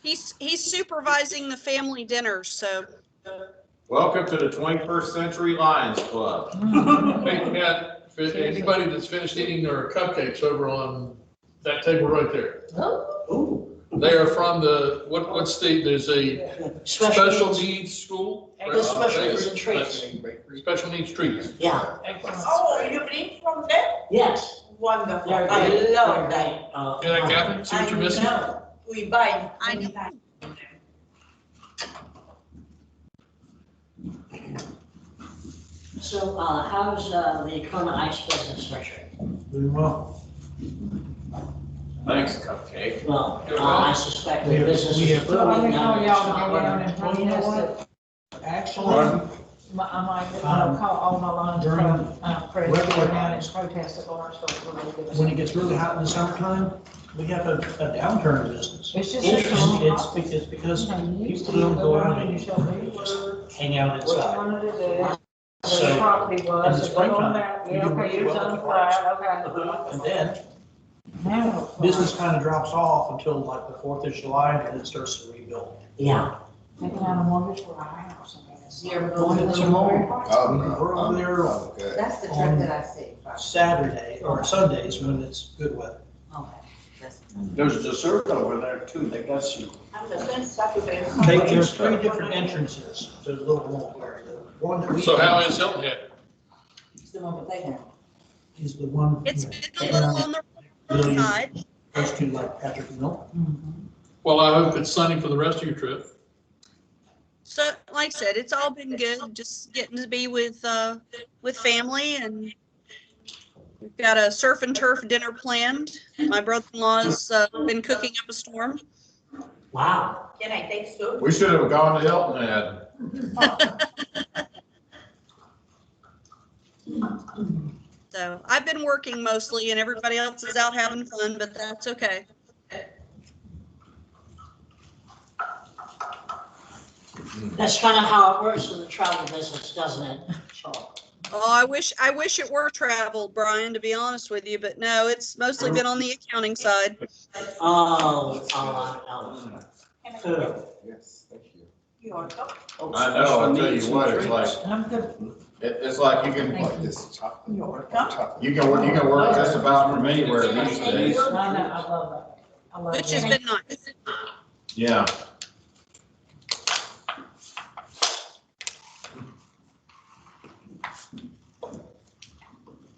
He's supervising the family dinner, so. Welcome to the 21st Century Lions Club. Hey, Matt, for anybody that's finished eating their cupcakes over on that table right there. They are from the, what state, there's a special needs school? The special needs and treats. Special needs treats. Yeah, Oh, you bring from there? yes. Wonderful. They're I good. love that. Can I, Catherine, see what you're missing? We buy. I know. So, how's, the Kona Ice business, Richard? Doing well. Thanks, Cupcake. Well, I suspect the business we is have- booming I'm gonna now. call It's y'all not to go down running. and Well, you know protest it. Actually, I might, call all my lines During from, press, go regular down and times, protest at Lawrenceville. when it gets really hot in the summertime, we have a downturn in business. It's just. It's because people don't go out and hang out What you inside. wanted to do, where So, the property in the was, so go on springtime, there, we yeah, do okay, really yours well on with the the flat, okay. And then Now. business kind of drops off until like the 4th of July, and then it starts to rebuild. Yeah. Taking out a mortgage for a house. You're going to some more. Oh, no. We're over there Okay. That's the on truck that I see. Saturday or Sundays when it's good weather. There's dessert over there too, they got some. There's 3 different entrances to the little mall area. One that we. So how is Hilton Head? Is the one. It's been a little on the Really side. Close to like Patrick Mill. Well, I hope it's sunny for the rest of your trip. So, like I said, it's all been good, just getting to be with family, and we've got a surf and turf dinner planned. My brother-in-law's been cooking up a storm. Wow. Can I take soup? We should have gone to Hilton Head. So I've been working mostly, and everybody else is out having fun, but that's okay. That's kind of how it works in the travel business, doesn't it? Oh, I wish it were travel, Brian, to be honest with you, but no, it's mostly been on the accounting side. Oh. Yes, thank you. You want to? I know, I'll tell you what, it's like, I'm good. it's like you can, Like this chocolate. You're chocolate. you can work just about from anywhere these days. I know, I love that. I love Which has that. been nice. Yeah.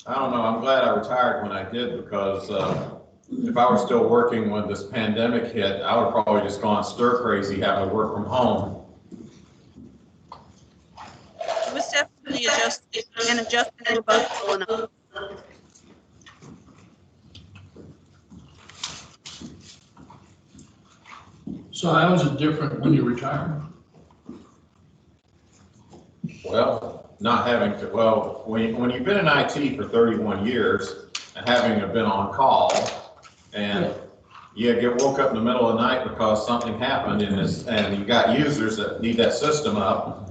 I don't know, I'm glad I retired when I did, because if I were still working when this pandemic hit, I would probably just gone stir crazy having to work from home. It was definitely an adjustment we were both pulling up. So how is it different when you retire? Well, not having to, well, when you've been in IT for 31 years and having been on call, and you get woke up in the middle of the night because something happened in this, and you got users that need that system up.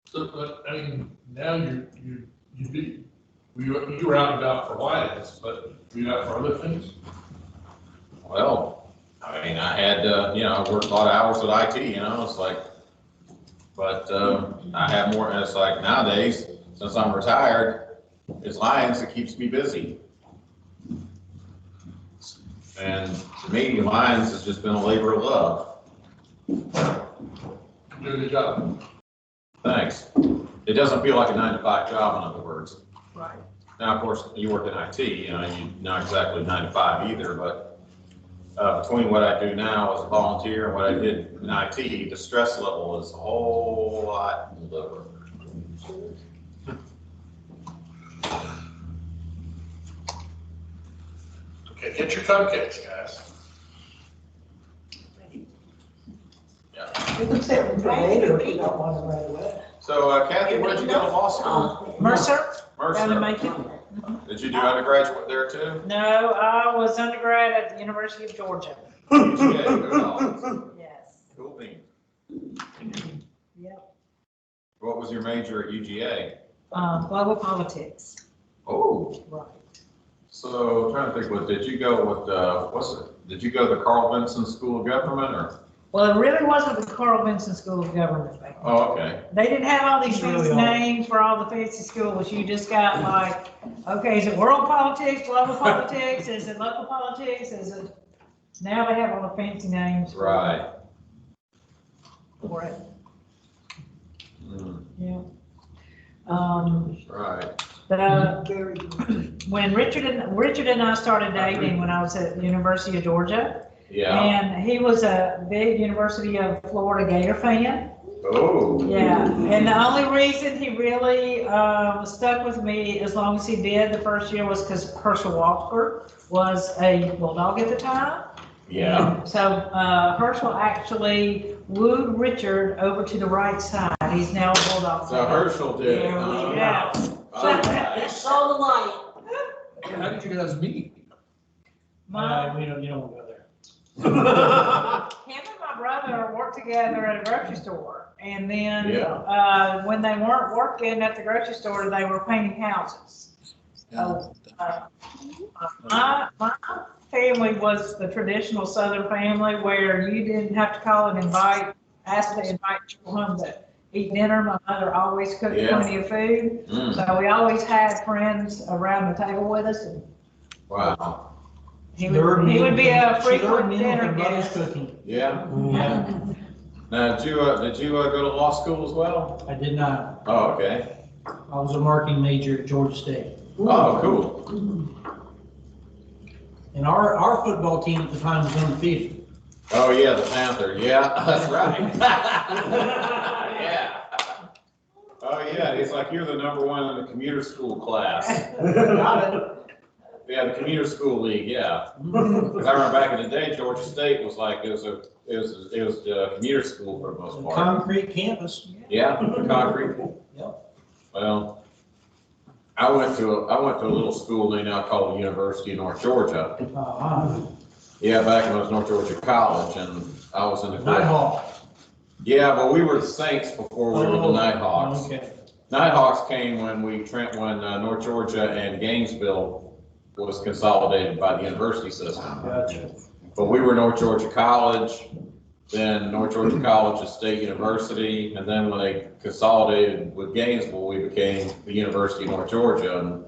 So, but, I mean, now you were out and about for Wyatts, but you out for other things? Well, I mean, I had, I worked a lot of hours at IT, it's like, but I have more, and it's like nowadays, since I'm retired, it's Lions that keeps me busy. And to me, Lions has just been a labor of love. Doing a good job. Thanks. It doesn't feel like a 9-to-5 job, in other words. Right. Now, of course, you work in IT, you're not exactly 9-to-5 either, but between what I do now as a volunteer and what I did in IT, the stress level is a whole lot lower. Okay, get your cupcakes, guys. You can say it later if you don't want to right away. So Kathy, where'd you go to law school? Mercer, down in Mercer. Macon. Did you do undergraduate there too? No, I was undergrad at the University of Georgia. UGA, good on. Yes. Cool bean. Yep. What was your major at UGA? Global politics. Oh, Right. so trying to think, did you go with, did you go to the Carl Vinson School of Government or? Well, it really wasn't the Carl Vinson School of Government back then. Oh, okay. They didn't have all these It's really fancy all- names for all the fancy schools. You just got like, okay, is it world politics, global politics, is it local politics, is it? Now they have all the fancy names. Right. For it, Mm, yeah. right. Very good. When Richard and I started dating when I was at the University of Georgia, Yeah. and he was a big University of Florida Gator fan. Oh. Yeah, and the only reason he really stuck with me as long as he did the first year was because Herschel Walker was a bulldog at the time. Yeah. And so Herschel actually wooed Richard over to the right side. He's now a bulldog. So Herschel did it. Yeah. They saw the light. How did you guys meet? We don't, you don't want to go there. Him and my brother worked together at a grocery store, and then Yeah. when they weren't working at the grocery store, they were painting houses. So, my family was the traditional Southern family where you didn't have to call and ask to invite people home to eat dinner. My mother always cooked plenty of food, so we always had friends around the table with us. And Wow. he would be a frequent dinner guest. Yeah. Yeah, Now, did you go to law school as well? I did not. Oh, okay. I was a marketing major at Georgia State. Oh, cool. And our football team at the time was undefeated. Oh, yeah, the Panther. Yeah, that's right. Yeah. Oh, yeah, it's like you're the number one in the commuter school class. Got it. Yeah, the commuter school league, yeah. Because I remember back in the day, Georgia State was like, it was the commuter school for the most part. Concrete campus. Yeah, the concrete. Yep. Well, I went to a little school they now call the University of North Georgia. Yeah, back when I was North Georgia College, and I was in the. Nighthawk. Yeah, but we were the Saints before we were the Nighthawks. Okay. Nighthawks came when North Georgia and Gainesville was consolidated by the university system. Gotcha. But we were North Georgia College, then North Georgia College is State University, and then when they consolidated with Gainesville, we became the University of North Georgia.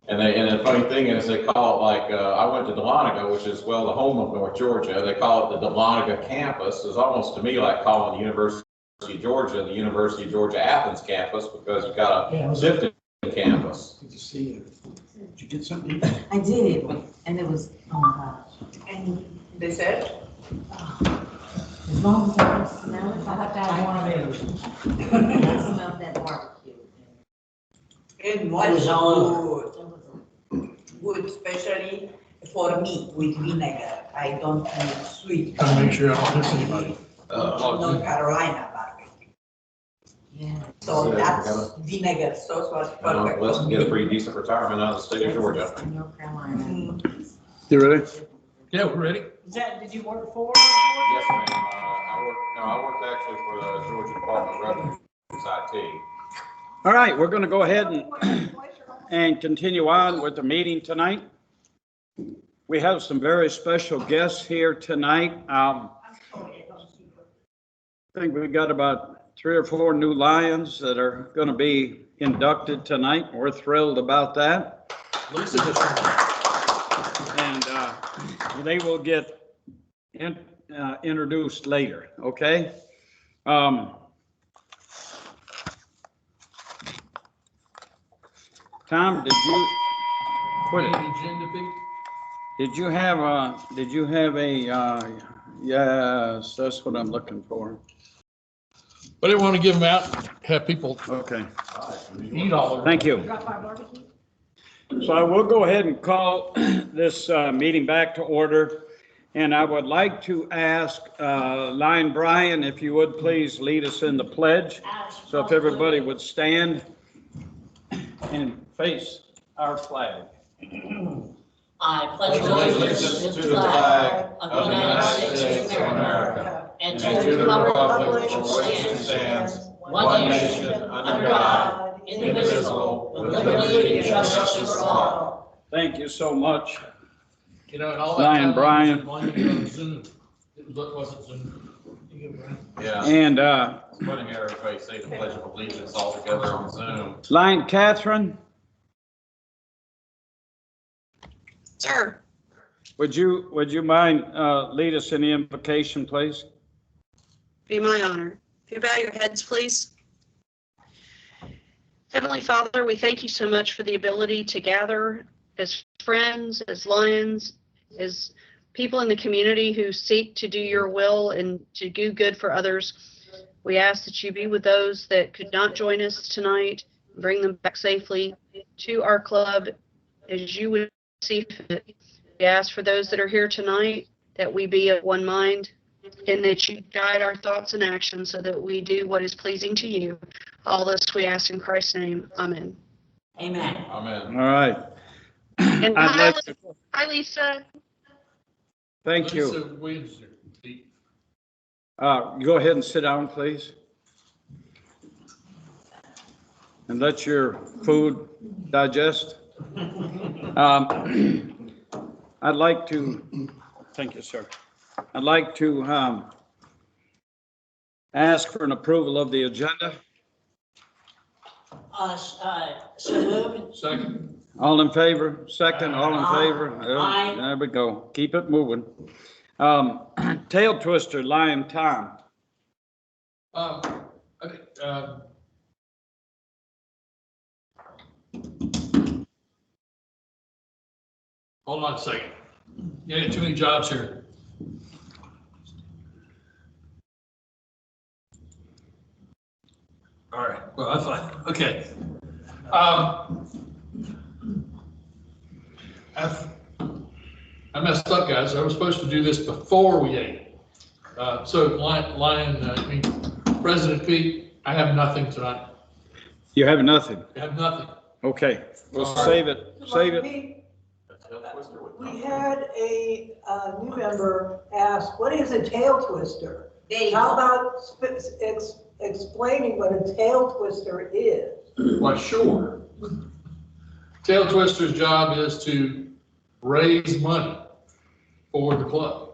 And the funny thing is, they call it like, I went to Dahlonega, which is, well, the home of North Georgia. They call it the Dahlonega campus. It's almost to me like calling the University of Georgia the University of Georgia Athens campus, because you've got a shifted campus. Good to see you. Did you get something? I did, and it was, oh my gosh. And They said? as long as I don't smell it, I have to have one of those. I smelled that barbecue. It It was was on. good, especially for me with vinegar. I don't eat sweet. Gotta make sure I don't miss anybody. North Carolina barbecue. Yeah. So Yeah, that's vinegar sauce was perfect. Let's for get a me. pretty decent retirement out of the state of Georgia. North Carolina. Mm. You ready? Yeah, we're ready. Did you work for? Yes, ma'am. I worked actually for the Georgia Department of Revenue, IT. All right, we're going to go ahead and continue on with the meeting tonight. We have some very special guests here tonight. I think we've got about 3 or 4 new Lions that are going to be inducted tonight. We're thrilled about that. Lisa just. And they will get introduced later, okay? Tom, did you quit it? Did you have a, yes, that's what I'm looking for. But I didn't want to give them out, have people Okay, eat all of them. thank you. So I will go ahead and call this meeting back to order. And I would like to ask Lion Brian, if you would please lead us in the pledge. So if everybody would stand and face our flag. I pledge allegiance to the flag of the United States of America and to the republic for which it stands, one nation, under God, indivisible, with liberty and justice for all. Thank you so much. You know, and all that. Lion time Brian. I was on Zoom. It wasn't Zoom. Yeah. And Putting everybody say the Pledge of Allegiance all together on Zoom. Lion Catherine, Sir, would you mind lead us in the invocation, please? be my honor. If you bow your heads, please. Heavenly Father, we thank you so much for the ability to gather as friends, as Lions, as people in the community who seek to do your will and to do good for others. We ask that you be with those that could not join us tonight, bring them back safely to our club as you would see fit. We ask for those that are here tonight that we be of one mind and that you guide our thoughts and actions so that we do what is pleasing to you. All this we ask in Christ's name. Amen. Amen. Amen. All right. And I'd like to- hi, Lisa. Thank you. Lisa Williams. Go ahead and sit down, please. And let your food digest. I'd like to, thank you, sir. I'd like to ask for an approval of the agenda. So moved. Second. All in favor? Second, all in favor? Aye. There we go. Keep it moving. Tail twister, Lion Tom. I think, hold on a second. You got too many jobs here. All right, well, that's fine. Okay. I messed up, guys. I was supposed to do this before we ate. So President Pete, I have nothing tonight. You have nothing? I have nothing. Okay, we'll All right. save it, save it. We had a new member ask, what is a tail twister? How about explaining what a tail twister is? Why, sure. Tail twister's job is to raise money for the club.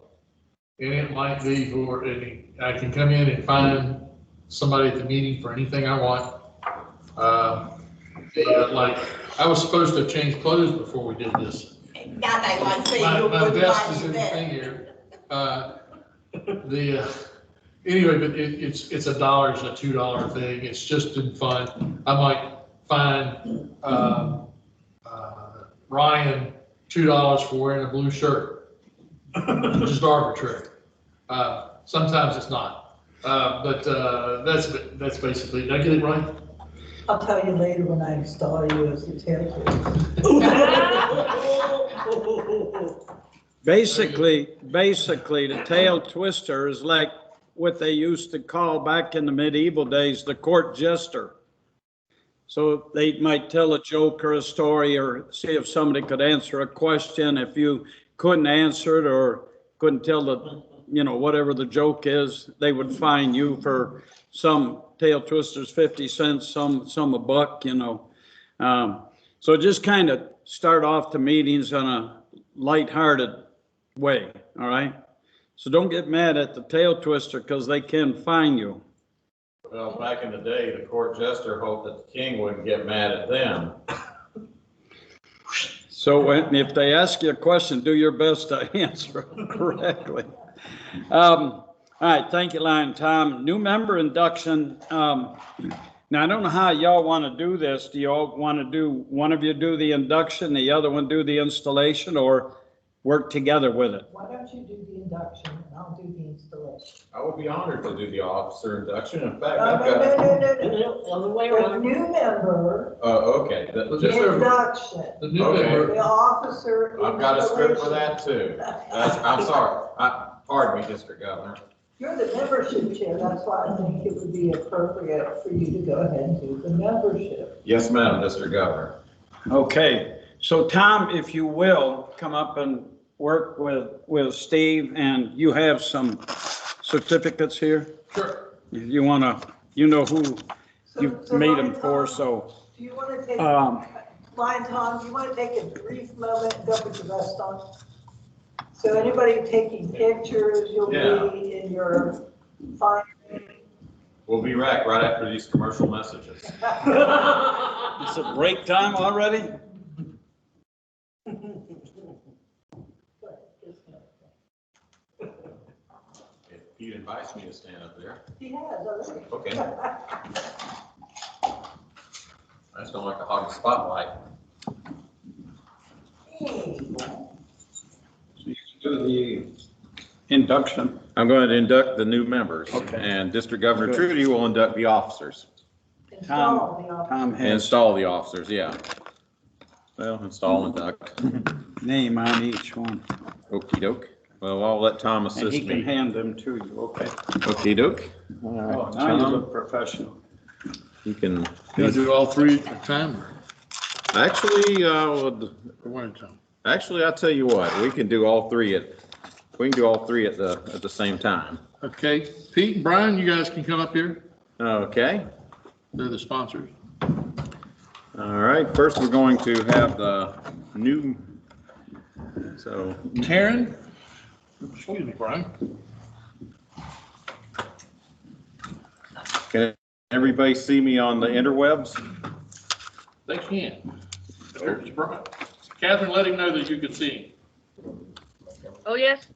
And it might be for any, I can come in and find somebody at the meeting for anything I want. Like, I was supposed to have changed clothes before we did this. That I want to say. My vest is in the thing here. Anyway, but it's $1, it's a $2 thing. It's just in fun. I might find Ryan $2 for wearing a blue shirt. Just arbitrary. Sometimes it's not. But that's basically, did I get it right? I'll tell you later when I install you as the tail twister. Basically, the tail twister is like what they used to call back in the medieval days, the court jester. So they might tell a joke or a story or see if somebody could answer a question. If you couldn't answer it or couldn't tell the, whatever the joke is, they would fine you for some tail twisters, 50 cents, some $1, So just kind of start off the meetings on a lighthearted way, all right? So don't get mad at the tail twister because they can fine you. Well, back in the day, the court jester hoped that the king wouldn't get mad at them. So if they ask you a question, do your best to answer it correctly. All right, thank you, Lion Tom. New member induction. Now, I don't know how y'all want to do this. Do y'all want to do, one of you do the induction, the other one do the installation, or work together with it? Why don't you do the induction and I'll do the installation? I would be honored to do the officer induction. In fact, No, I've got. The new member, Okay. the induction, The new Okay. member. the officer. I've got a script for installation. that too. I'm sorry. Pardon me, District Governor. You're the membership chair, that's why I think it would be appropriate for you to go ahead and do the membership. Yes, ma'am, District Governor. Okay, so Tom, if you will, come up and work with Steve, and you have some certificates here? Sure. If you want to, who you So made Lion them for, Tom, so. Do you want to take, Um, Lion Tom, do you want to take a brief moment and go put your vest on? So anybody taking pictures, you'll be in your fine. We'll be back right after these commercial messages. Is it break time already? If Pete invites me to stand up there. He has already. Okay. I just don't like to hog the spotlight. Hey. So you can do Induction. I'm going to induct the new members. Okay. And District Governor Good. Trudy will induct the officers. Tom has Install the officers, yeah. Well, install and induct. name on each one. Okey doke. Well, I'll let Tom And assist he can me. hand them to you, okay? Okey doke. All Oh, right, now you Tom, look professional. you can, Gonna do all three at a time or actually, one at a time? actually, I'll tell you what, we can do all three at the same time. Okay, Pete and Brian, you guys can come up here. Okay. They're the sponsors. All right, first we're going to have the new, so, Taryn, excuse me, Brian. can everybody see me on the interwebs? They can. There's Brian. Catherine, let him know that you can see Oh, yes.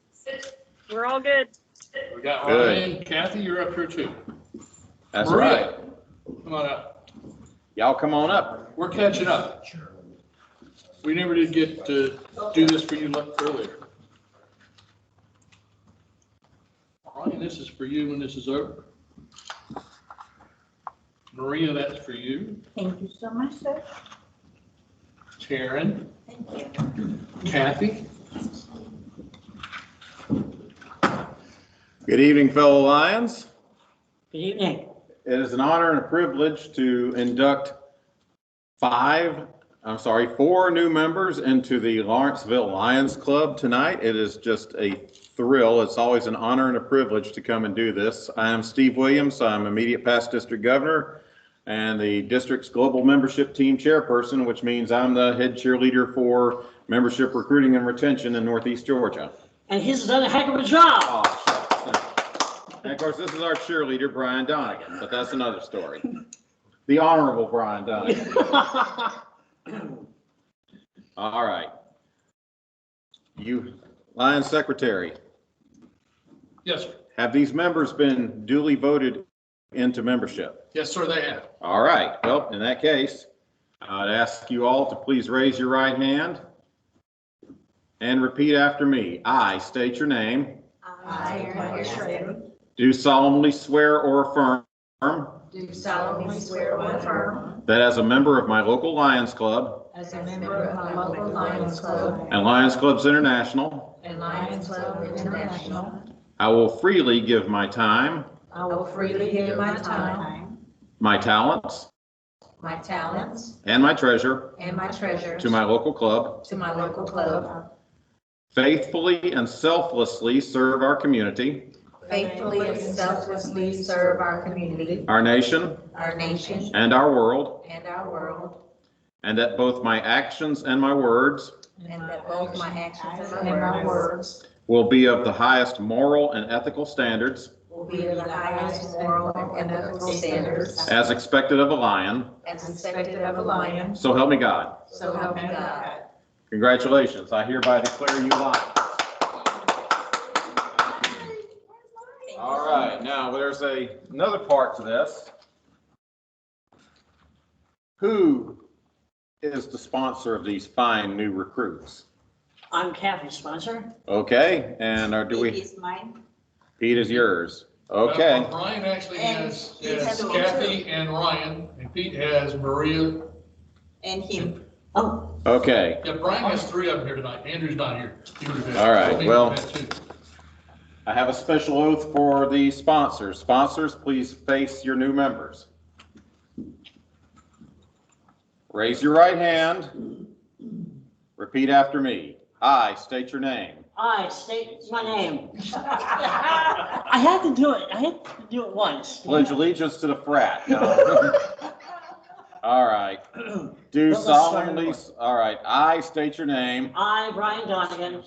We're all good. him. We got Good. Ryan, Kathy, you're up here too. That's Maria, right. come on up. Y'all come on up. We're catching up. We never did get to do this for you earlier. Ryan, this is for you when this is over. Maria, that's for you. Thank you so much, sir. Taryn, Thank you. Kathy. Good evening, fellow Lions. Good evening. It is an honor and a privilege to induct four new members into the Lawrenceville Lions Club tonight. It is just a thrill. It's always an honor and a privilege to come and do this. I am Steve Williams. I'm immediate past district governor and the district's global membership team chairperson, which means I'm the head cheerleader for membership recruiting and retention in Northeast Georgia. And he's done a heck of a job. Oh, shucks. And of course, this is our cheerleader, Brian Donegan, but that's another story. The Honorable Brian Donegan. All right. You, Lions Secretary, Yes, sir. have these members been duly voted into membership? Yes, sir, they have. All right. Well, in that case, I'd ask you all to please raise your right hand and repeat after me. I state your name. I, Maria Schrader, Do solemnly swear or affirm do solemnly swear or affirm, that as a member of my local Lions Club as a member of my local Lions Club and Lions Clubs International, and Lions Club International, I will freely give my time, I will freely give my time, my talents, my talents, and my treasure and my treasures to my local club, to my local club, faithfully and selflessly serve our community, faithfully and selflessly serve our community, our nation, our nation, and our world, and our world, and that both my actions and my words and that both my actions and my words will be of the highest moral and ethical standards will be of the highest moral and ethical standards as expected of a lion. as expected of a lion, So help me God. so help me God. Congratulations. I hereby declare you lions. All right, now there's another part to this. Who is the sponsor of these fine new recruits? I'm Kathy's sponsor. Okay, and do It we, is mine. Pete is yours. Okay, Ryan actually And has Pete has one Kathy and Ryan, and Pete has Maria. And him. Oh, okay. Yeah, Brian has three of them here tonight. Andrew's not here. He would have been. All right, So he well- would have had two. I have a special oath for the sponsors. Sponsors, please face your new members. Raise your right hand. Repeat after me. I state your name. I state my name. I had to do it. I had to do it once. Pledge allegiance to the frat. No. All right. Do Well, let's start solemnly, over. all right, I state your name. I, Brian Donegan,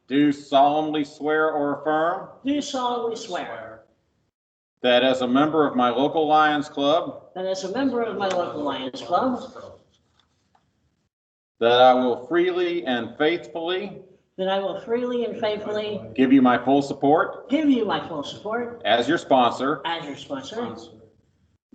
Do solemnly swear or affirm do solemnly swear that as a member of my local Lions Club, that as a member of my local Lions Club, that I will freely and faithfully that I will freely and faithfully give you my full support give you my full support as your sponsor, as your sponsor,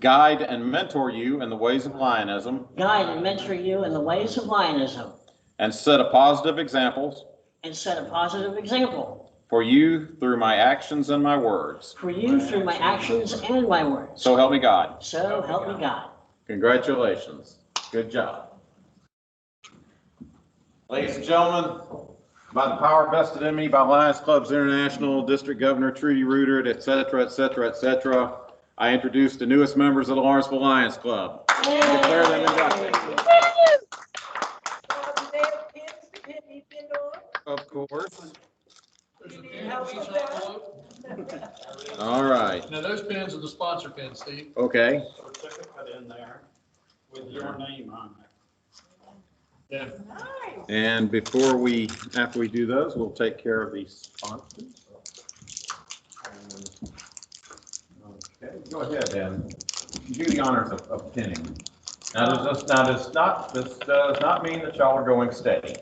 guide and mentor you in the ways of Lionism, guide and mentor you in the ways of Lionism, and set a positive example and set a positive example for you through my actions and my words. for you through my actions and my words. So help me God. So help me God. Congratulations. Good job. Ladies and gentlemen, by the power vested in me by Lions Clubs International, District Governor Trudy Rudert, et cetera, I introduce the newest members of the Lawrenceville Lions Club. And declare them inducted. Of course. All right. Now, those pins are the sponsor pins, Steve. Okay. Certificate in there with your name on it. Yeah. And after we do those, we'll take care of these sponsors. Okay, go ahead and do the honors of pinning. Now, this does not mean that y'all are going steady.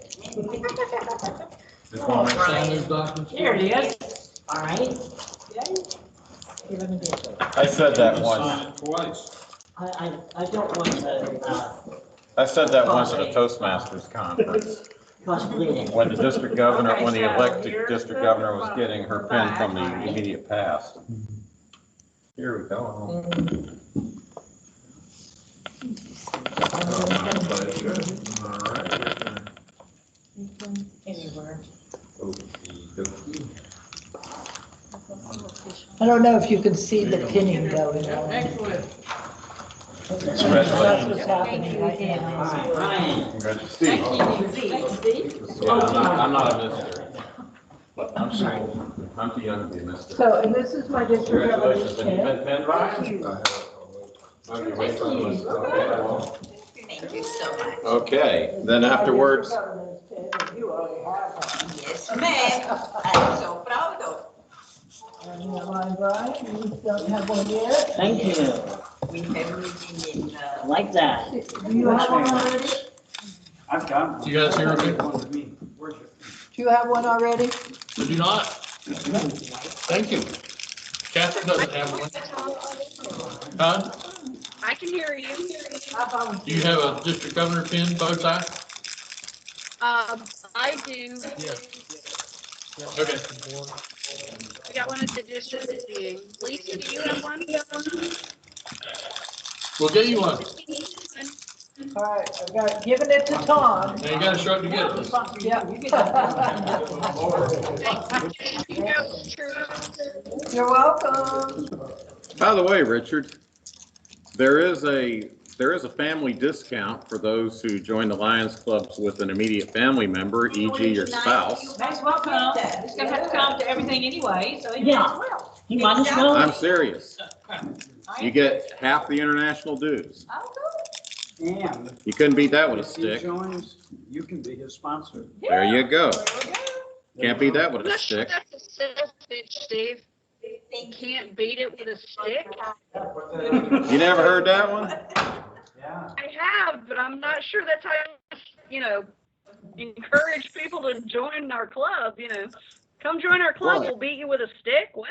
Just want to make Sign those documents. Here it is. All right. I said that Sign once. it twice. I don't want to, I said that once at a Toastmasters conference. cause bleeding. When the district governor, when the elected district governor was getting her pin from the immediate past. Here we go. All right. Anywhere. I don't know if you can see the pinning going on. Excellent. That's what's happening right now. Congratulations. Steve. Yeah, I'm not a mister. I'm too young to be a mister. So, and this is my district governor's Congratulations. And you've pin. been pinned, Ryan? Thank you so much. Okay, then afterwards, You already have one. Yes, ma'am. I'm so proud of. And Ron Brian, you don't have one yet? Thank you. We have meeting in, Like that. Do you have one already? I've got one. You guys hear me? Where's your? Do you have one already? Did you not? Thank you. Catherine doesn't have one. Huh? I can hear you. Do you have a district governor pin, bow tie? I do. Okay. I got one at the district meeting. Lisa, do you have one? We'll get you one. All right, I've got, giving it to Tom. Now you gotta show up to get this. Yeah. You're welcome. by the way, Richard, there is a family discount for those who join the Lions Clubs with an immediate family member, e.g. your spouse. Nice welcome. He's gonna have to come to everything anyway, so he Yeah. might as well. You might as well. I'm serious. You get half the international dues. And You couldn't beat that with a if he stick. joins, you can be his sponsor. There you go. Can't beat that with I'm a not sure stick. that's a sales pitch, Steve. Can't beat it with a stick. You never heard that one? Yeah. I have, but I'm not sure that's how, encourage people to join our club, Come join our club, What? we'll beat you with a stick, what?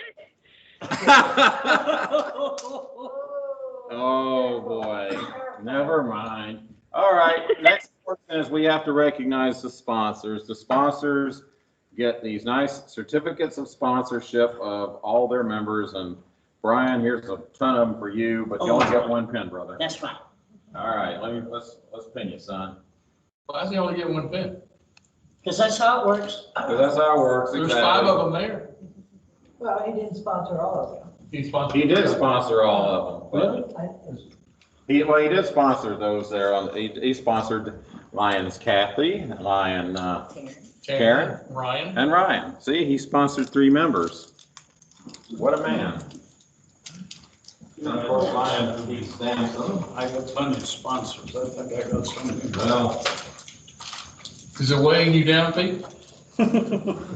Oh, boy. Never mind. All right, next portion is we have to recognize the sponsors. The sponsors get these nice certificates of sponsorship of all their members. And Brian, here's a ton of them for you, but you only get one pin, brother. That's right. All right, let's pin you, son. Why does he only get one pin? Because that's how it works. Because that's how it works. There's exactly. 5 of them there. Well, he didn't sponsor all of them. He sponsored. He did sponsor all of them. Really? He did sponsor those there he sponsored Lions Kathy, Lion, Karen. Ryan. and Ryan. See, he sponsored 3 members. What a man. And of course, Lion, he stands them. I got plenty of sponsors. I think I got some. Well, Is it weighing you down, Pete?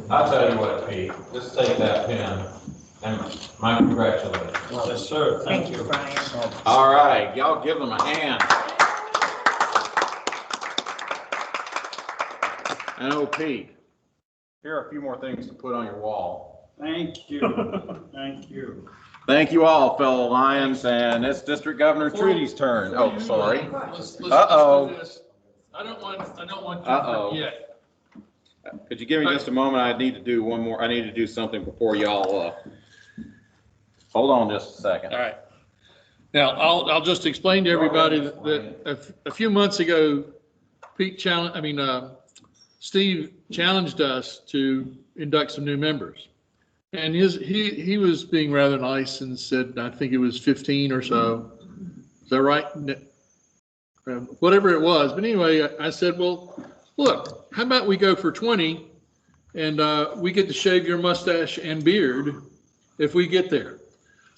I'll tell you what, Pete, just take that pin and my congratulations. Yes, sir. Thank you. Brian. All right, y'all give them a hand. And oh, Pete, here are a few more things to put on your wall. Thank you. Thank you. Thank you all, fellow Lions, and it's District Governor Trudy's turn. Oh, sorry. Let's Uh-oh. do this. I don't want Uh-oh. yet. Could you give me just a moment? I need to do one more, I need to do something before y'all, hold on just a second. All right. Now, I'll just explain to everybody that a few months ago, Steve challenged us to induct some new members. And he was being rather nice and said, I think it was 15 or so. Is that right? Whatever it was. But anyway, I said, well, look, how about we go for 20 and we get to shave your mustache and beard if we get there.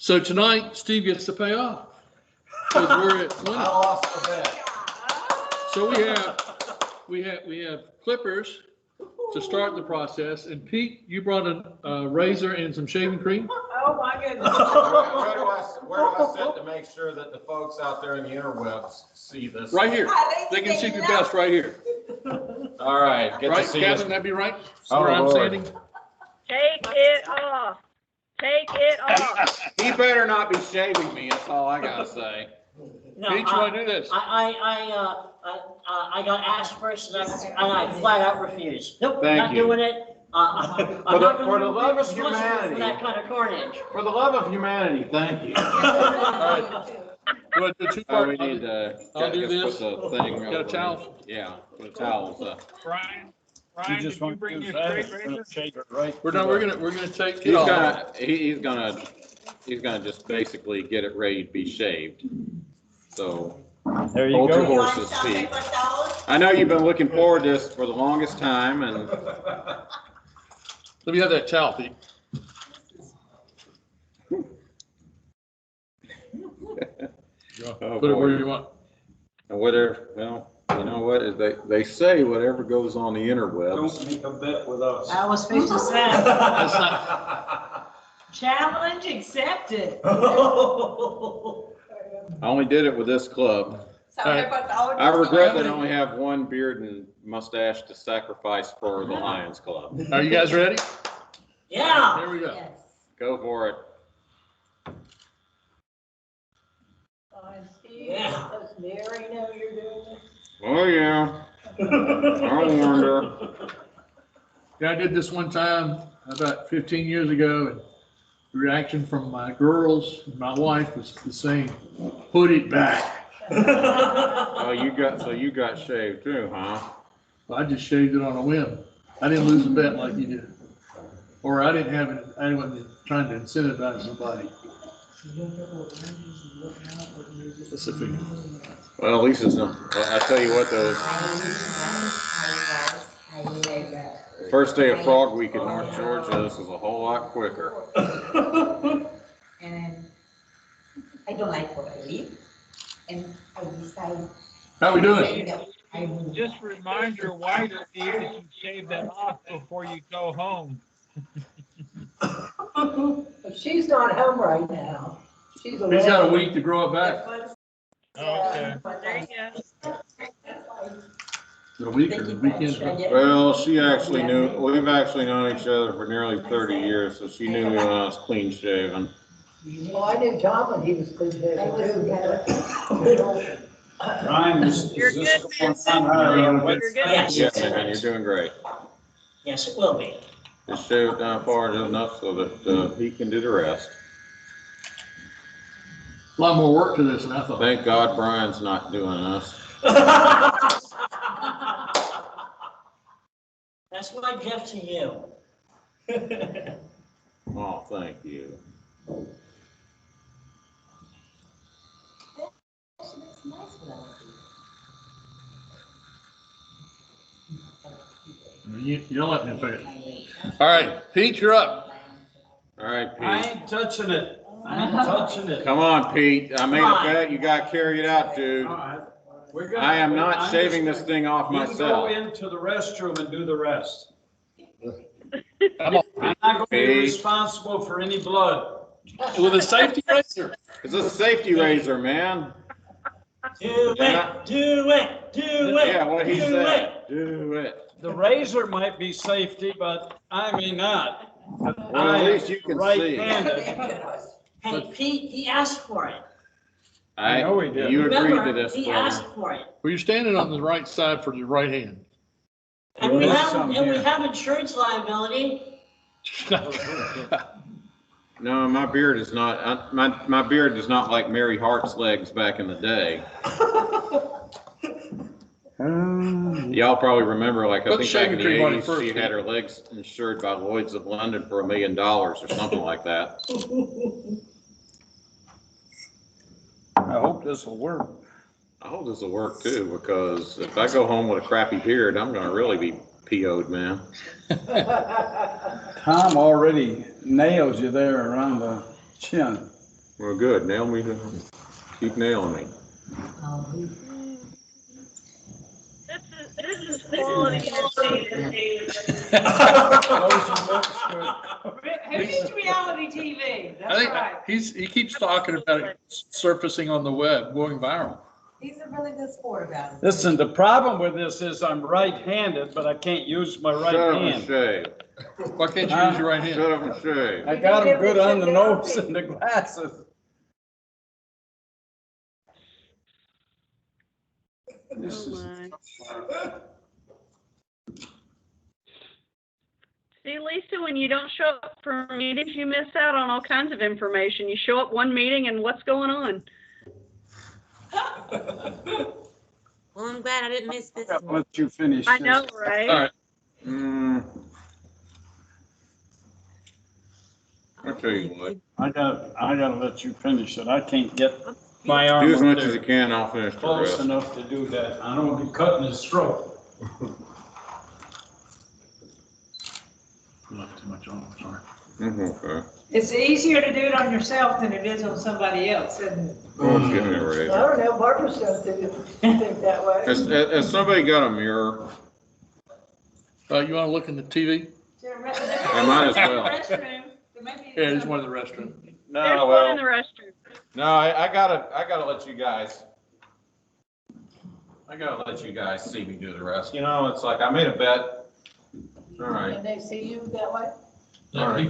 So tonight, Steve gets to pay off. Because we're at 20. I lost the bet. So we have clippers to start the process. And Pete, you brought a razor and some shaving cream? Oh, my goodness. Where do I sit to make sure that the folks out there in the interwebs see this? Right here. They can see the best right here. All right. Get Right, to see Captain, this. that'd be right? Oh, Where I'm Lord. standing? Take it off. Take it off. He better not be shaving me, that's all I gotta say. No, Pete, you want to do this? I got asked first and I flat out refused. Nope, Thank not you. doing it. I'm For not the going to love be of responsible for humanity. that kind of carnage. For the love of humanity, thank you. All right. Do I do two Oh, part? we need to. I'll do just this. Put the thing Got a over. towel? Yeah, put a towel. Brian, Brian, just did you want to bring use your that, straight it's gonna razor? shave it right. We're gonna take He's it off. gonna just basically get it ready to be shaved. So, There you hold your go. horses, Pete. I know you've been looking forward to this for the longest time and. Let me have that towel, Pete. Oh, Put it where boy. you want. And whatever, well, you know what, is they say whatever goes on the interwebs. Don't make a bet with us. I was fixing to say. That's not, Challenge accepted. I only did it with this club. I regret that I only have one beard and mustache to sacrifice for the Lions Club. are you guys ready? Yeah. Here we go. Go for it. Steve, Yeah. does Mary know you're doing this? Oh, yeah. I warned her. Yeah, I did this one time about 15 years ago, and the reaction from my girls and my wife was the same. Put it back. Oh, you got shaved too, huh? I just shaved it on a whim. I didn't lose a bet like you did. Or I didn't have it, I wasn't trying to incentivize somebody. Specifically. Well, at least it's not, I tell you what though, first day of Frog Week in North Georgia, this is a whole lot quicker. And I don't like what I live, and I decide. How we doing? I will. Just remind your wife, Steve, that you shave that off before you go home. But she's not home right now. She's away. He's got a week to grow it back. Okay. There you A week or a weekend. Well, we've actually known each other for nearly 30 years, so she knew me when I was clean shaven. Well, I knew Tom when he was good too. Brian, is You're this good, going Vincent. on? You're good. Yes. Yeah, man, you're doing great. Yes, it will be. Just shave it down far enough so that he can do the rest. A lot more work to this than I thought. Thank God Brian's not doing this. That's my gift to you. Oh, thank you. You don't let me finish. All right, Pete, you're up. All right, I Pete. ain't touching it. I ain't touching it. Come on, Pete. I made a bet. You got carried out, dude. All right. We're gonna- I am not I'm shaving just- this thing off You can go myself. into the restroom and do the rest. I'm on. I'm not gonna be Hey. responsible for any blood. With a safety razor. It's a safety razor, man. Do it, do it, do it. Yeah, what he do said. Do it. The razor might be safety, but I may not. Well, at least you can see. Right-handed. Hey, Pete, he asked for it. I know he did. You agreed to Remember, this, he brother. asked for it. Well, you're standing on the right side for your right hand. And we have insurance liability. No, my beard is not, my beard is not like Mary Hart's legs back in the day. Y'all probably remember, like, I Put think back in the shaving cream on it 80s, first, she Steve. had her legs insured by Lloyd's of London for $1 million or something like that. I hope this will work. I hope this will work too, because if I go home with a crappy beard, I'm gonna really be PO'd, man. Tom already nails you there around the chin. Well, good, nail me, keep nailing me. This is quality. Who needs reality TV? I That's think right. he keeps talking about it surfacing on the web, going viral. He's a really good sport about it. Listen, the problem with this is I'm right-handed, but I can't use my right Shut up and hand. shave. Why can't you use your right hand? Shut up and shave. I got them good on the nose and the glasses. This is, See, Lisa, when you don't show up for meetings, you miss out on all kinds of information. You show up one meeting and what's going on? Well, I'm glad I didn't miss this I'll one. let you finish. I know, this. right? All right. I'll tell you what. I gotta let you finish it. I can't get my arm Do as up much as there you can, I'll finish the close rest. enough to do that. I don't want to be cutting his throat. Not too much on, sorry. Okay. It's easier to do it on yourself than it is on somebody else, isn't it? Oh, it's getting ready. I don't know, Barbara says they think that way. Has somebody got a mirror? You wanna look in the TV? I might as well. Restroom. Yeah, there's one in the restroom. There's No, one in the well, restroom. no, I gotta let you guys. I gotta let you guys see me do the rest. You know, it's like I made a bet. All right. Can they see you that way? No, he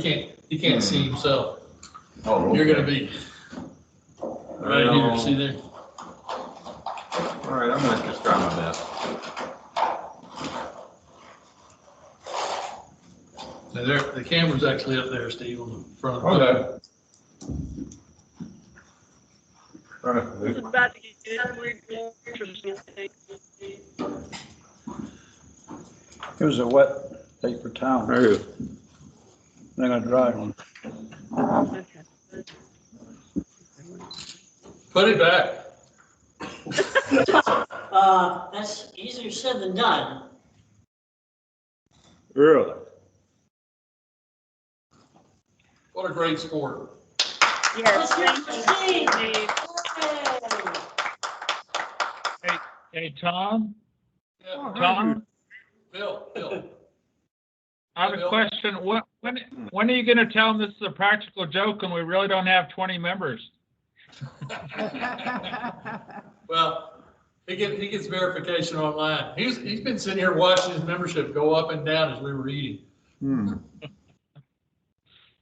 can't see himself. Oh, You're gonna be right here, see there? All right, I'm gonna just try my best. Now there, the camera's actually up there, Steve, on the front. Okay. This is about to get weird, interesting. Here's a wet paper towel. There you Then a dry one. Put it back. That's easier said than done. Really? What a great sport. Yes, Steve. Hey, Tom? Yeah. Tom, Bill. I have a question. When are you gonna tell them this is a practical joke and we really don't have 20 members? Well, he gets verification online. He's been sitting here watching his membership go up and down as we were eating.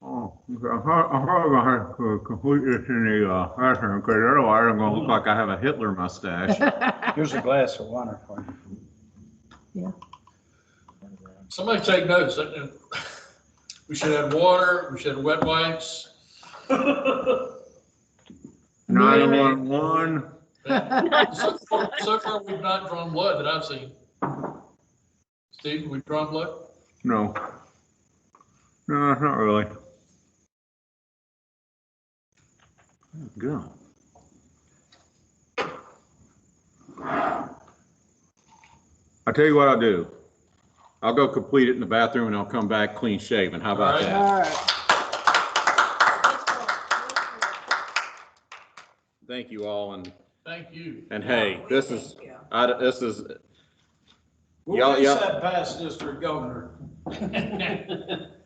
Oh, I'm probably gonna have to complete this in the restroom, because otherwise I'm gonna look like I have a Hitler mustache. Here's a glass of water for you. Somebody take notes. We should have water, we should have wet wipes. 911. So far, we've not drawn blood that I've seen. Steve, we've drawn blood? No. No, not really. Go. I'll tell you what I'll do. I'll go complete it in the bathroom and I'll come back clean shaven. How about that? All right. Thank you all, and Thank you. hey, this is We'll Y'all- reach that past district governor.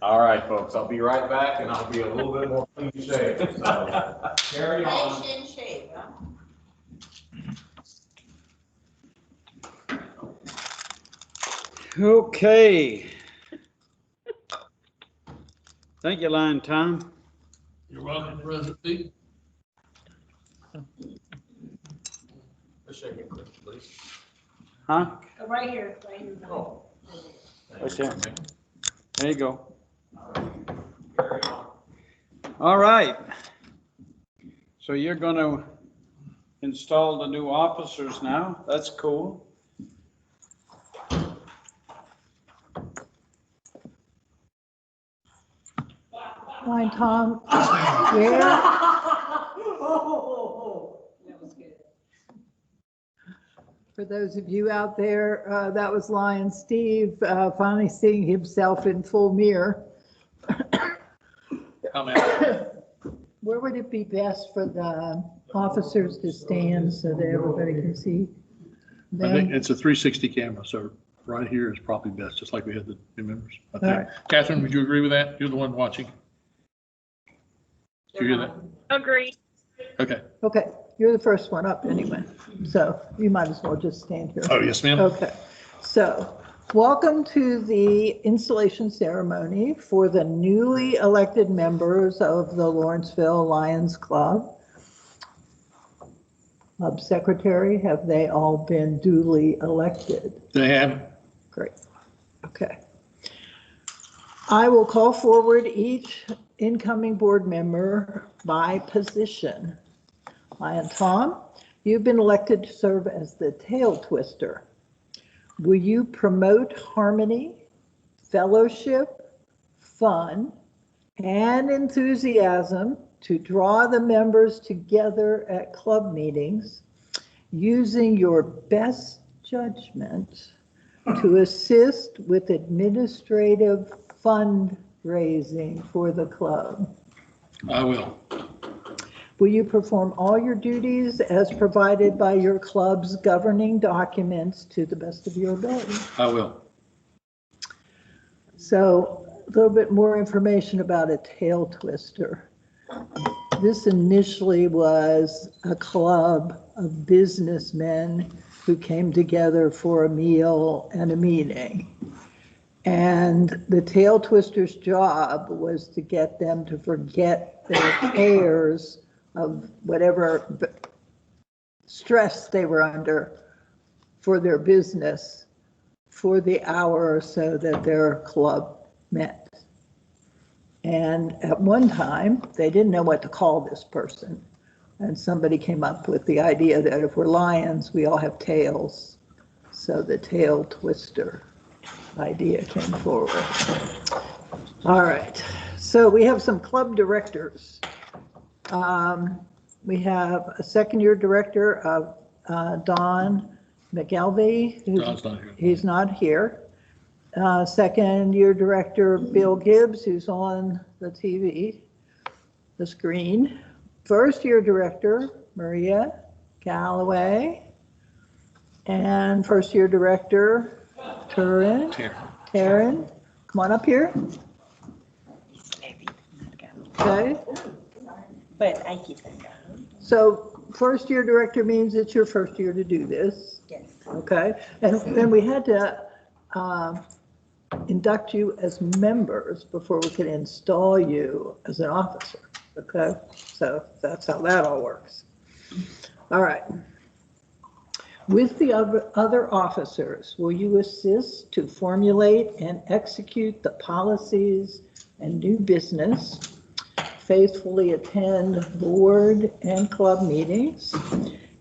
all right, folks. I'll be right back, and I'll be a little bit more clean shaven. So carry on. Nice and shape, huh? Okay. Thank you, Lion Tom. You're welcome, President Steve. Let's shake it quick, please. Huh? Right here, right here. Oh. Right there. There you go. All right. So you're going to install the new officers now? That's cool. Hi, Tom. Where? For those of you out there, that was Lion Steve finally seeing himself in full mirror. Where would it be best for the officers to stand so that everybody can see I think them? it's a 360 camera, so right here is probably best, just like we had the new members. I All think. right. Catherine, would you agree with that? You're the one watching. Do you hear that? Agree. Okay. Okay, you're the first one up anyway, so you might as well just stand here. Oh, yes, ma'am. Okay, so welcome to the installation ceremony for the newly elected members of the Lawrenceville Lions Club. Club secretary, have they all been duly elected? They have. Great, okay. I will call forward each incoming board member by position. Lion Tom, you've been elected to serve as the tail twister. Will you promote harmony, fellowship, fun, and enthusiasm to draw the members together at club meetings using your best judgment to assist with administrative fundraising for the club? I will. Will you perform all your duties as provided by your club's governing documents to the best of your ability? I will. So a little bit more information about a tail twister. This initially was a club of businessmen who came together for a meal and a meeting. And the tail twister's job was to get them to forget their cares of whatever stress they were under for their business for the hour or so that their club met. And at one time, they didn't know what to call this person. And somebody came up with the idea that if we're lions, we all have tails. So the tail twister idea came forward. All right, so we have some club directors. We have a second-year director of Don McElvey. Don's not here. He's not here. Second-year director Bill Gibbs, who's on the TV, the screen. First-year director Maria Galloway. And first-year director Taryn. Come on up here. Okay. But I keep it. So first-year director means it's your first year to do this. Yes. Okay. And then we had to induct you as members before we could install you as an officer. Okay. So that's how that all works. All right. With the other officers, will you assist to formulate and execute the policies and new business, faithfully attend board and club meetings,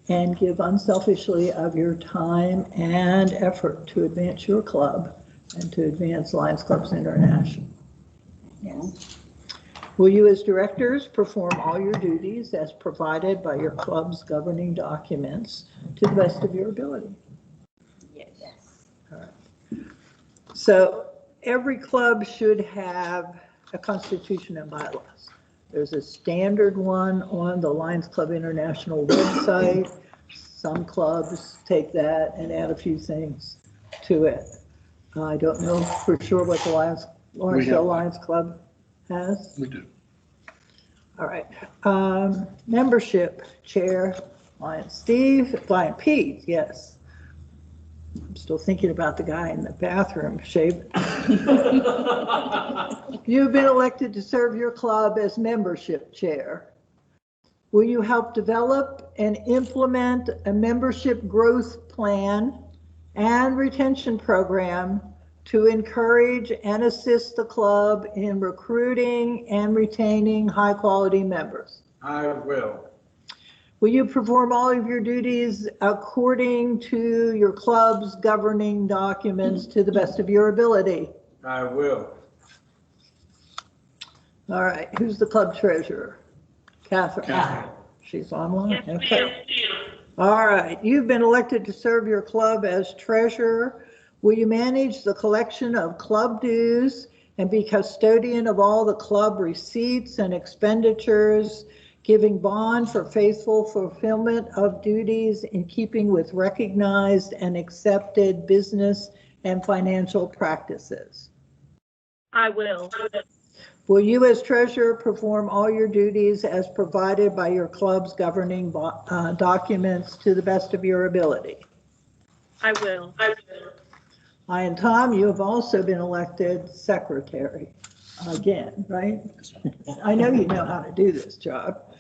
and give unselfishly of your time and effort to advance your club and to advance Lions Clubs International? Yes. Will you, as directors, perform all your duties as provided by your club's governing documents to the best of your ability? Yes. All right. So every club should have a constitution and bylaws. There's a standard one on the Lions Club International website. Some clubs take that and add a few things to it. I don't know for sure what the Lawrenceville Lions Club has. We do. All right. Membership chair, Lion Pete, yes. I'm still thinking about the guy in the bathroom shaving. You've been elected to serve your club as membership chair. Will you help develop and implement a membership growth plan and retention program to encourage and assist the club in recruiting and retaining high-quality members. I will. Will you perform all of your duties according to your club's governing documents to the best of your ability? I will. All right, who's the club treasurer? Catherine. Catherine. She's online, okay. All right, you've been elected to serve your club as treasurer. Will you manage the collection of club dues and be custodian of all the club receipts and expenditures, giving bond for faithful fulfillment of duties in keeping with recognized and accepted business and financial practices? I will. Will you as treasurer perform all your duties as provided by your club's governing documents to the best of your ability? I will. I and Tom, you have also been elected secretary again, right? I know you know how to do this job.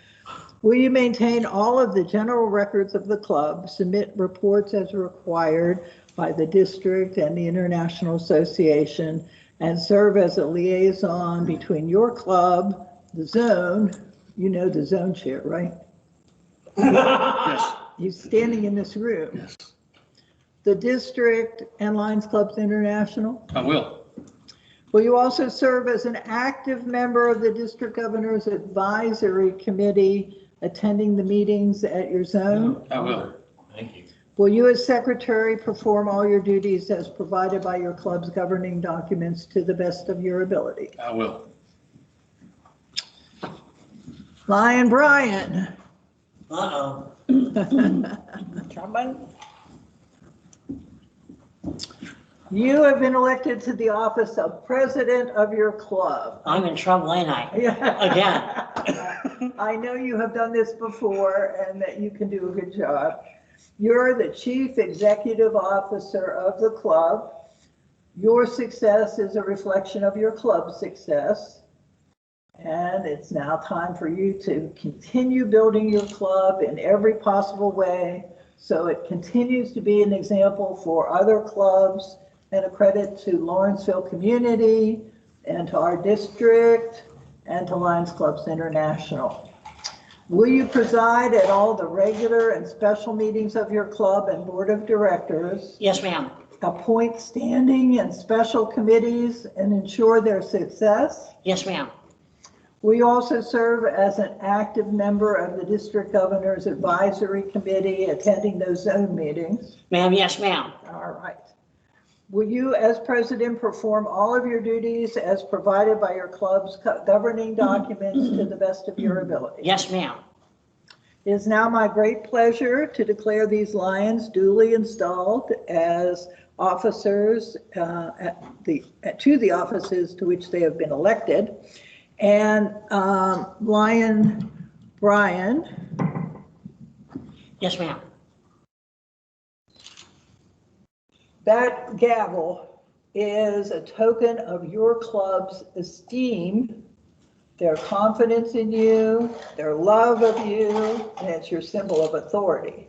Will you maintain all of the general records of the club, submit reports as required by the district and the International Association, and serve as a liaison between your club, the zone, you know the zone chair, right? Yes. He's standing in this room. Yes. The district and Lions Clubs International? I will. Will you also serve as an active member of the district governor's advisory committee, attending the meetings at your zone? I will. Thank you. Will you as secretary perform all your duties as provided by your club's governing documents to the best of your ability? I will. Lion Brian. Uh-oh. You have been elected to the office of president of your club. I'm in trouble, ain't I? Again. I know you have done this before and that you can do a good job. You're the chief executive officer of the club. Your success is a reflection of your club's success. And it's now time for you to continue building your club in every possible way so it continues to be an example for other clubs and a credit to Lawrenceville community and to our district and to Lions Clubs International. Will you preside at all the regular and special meetings of your club and board of directors? Yes, ma'am. Appoint standing and special committees and ensure their success? Yes, ma'am. Will you also serve as an active member of the district governor's advisory committee, attending those zone meetings? Ma'am, yes, ma'am. All right. Will you, as president, perform all of your duties as provided by your club's governing documents to the best of your ability? Yes, ma'am. It is now my great pleasure to declare these Lions duly installed as officers to the offices to which they have been elected. And Lion Brian. Yes, ma'am. That gavel is a token of your club's esteem, their confidence in you, their love of you, and it's your symbol of authority.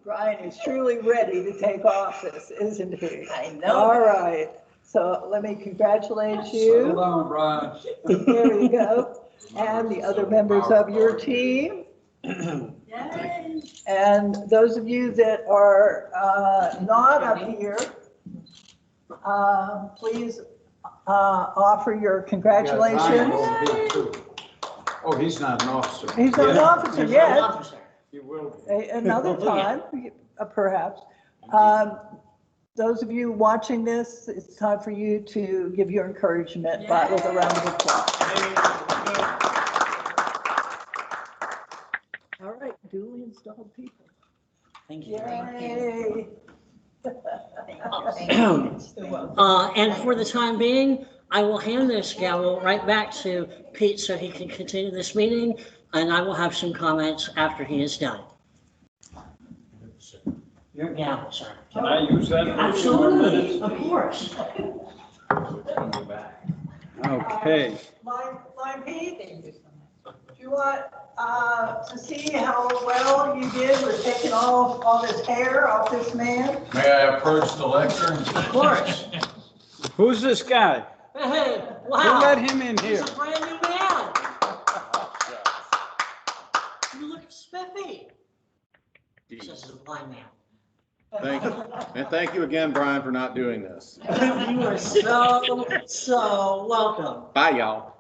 Brian is truly ready to take office, isn't he? I know. All right. So let me congratulate you. So long, Brian. There you go. And the other members of your team. And those of you that are not up here, please offer your congratulations. Oh, he's not an officer. He's not an officer yet. Officer. He will be. Another time, perhaps. Those of you watching this, it's time for you to give your encouragement with a round of applause. All right, duly installed people. Thank you. Yay. And for the time being, I will hand this gavel right back to Pete so he can continue this meeting, and I will have some comments after he is done. Your gavel, sir. Can I use that? for 2 more Absolutely, minutes? of course. Okay. Line Pete, do you want to see how well you did with taking all this hair off this man. May I approach the lectern? Of course. Who's this guy? Hey, Who wow. let him in here? He's a brand new man. You look spiffy. This is a blind man. Thank you. And thank you again, Brian, for not doing this. You are so welcome. Bye, y'all.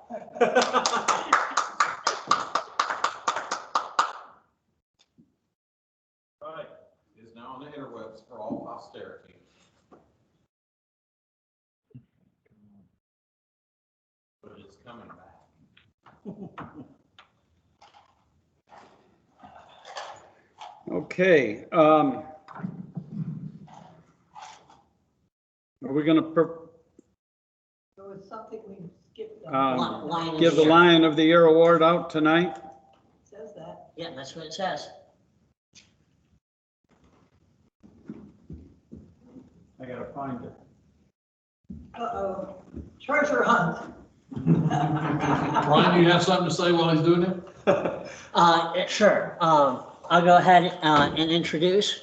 Right. Is now on the interwebs for all posterity. But it's coming back. Okay, are we gonna There was something we skipped. Lion of give the Year. Lion of the Year award out tonight? It says that. Yeah, that's what it says. I gotta find it. Uh-oh, treasure hunt. Brian, you have something to say while he's doing it? Sure. I'll go ahead and introduce.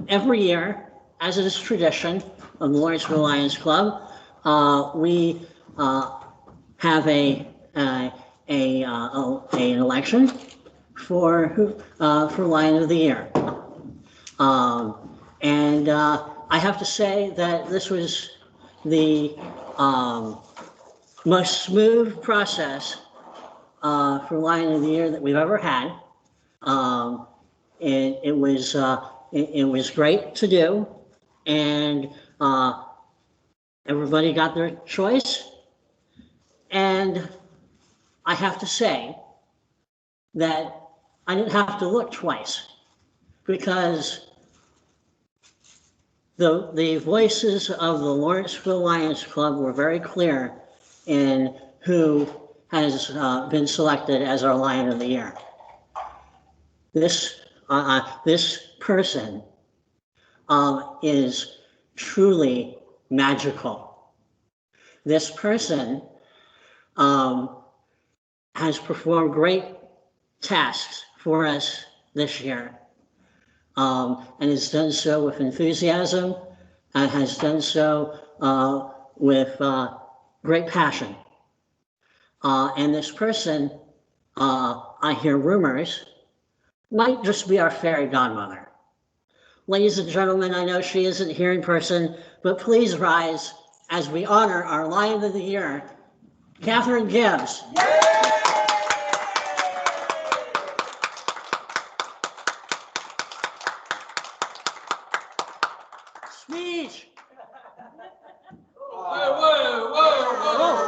Every year, as it is tradition of the Lawrenceville Lions Club, we have an election for Lion of the Year. And I have to say that this was the most smooth process for Lion of the Year that we've ever had. It was great to do, and everybody got their choice. And I have to say that I didn't have to look twice, because the voices of the Lawrenceville Lions Club were very clear in who has been selected as our Lion of the Year. This person is truly magical. This person has performed great tasks for us this year, and has done so with enthusiasm, and has done so with great passion. And this person, I hear rumors, might just be our fairy godmother. Ladies and gentlemen, I know she isn't here in person, but please rise as we honor our Lion of the Year, Catherine Gibbs. Speech.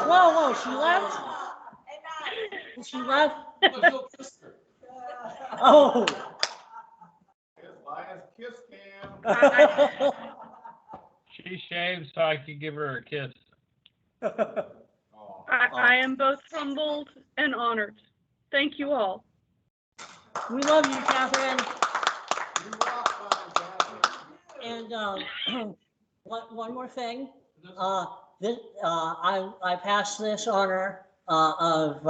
Whoa, she left? She left? Oh. Lions kiss cam. She shaved so I could give her a kiss. I am both humbled and honored. Thank you all. We love you, Catherine. And one more thing. I passed this honor of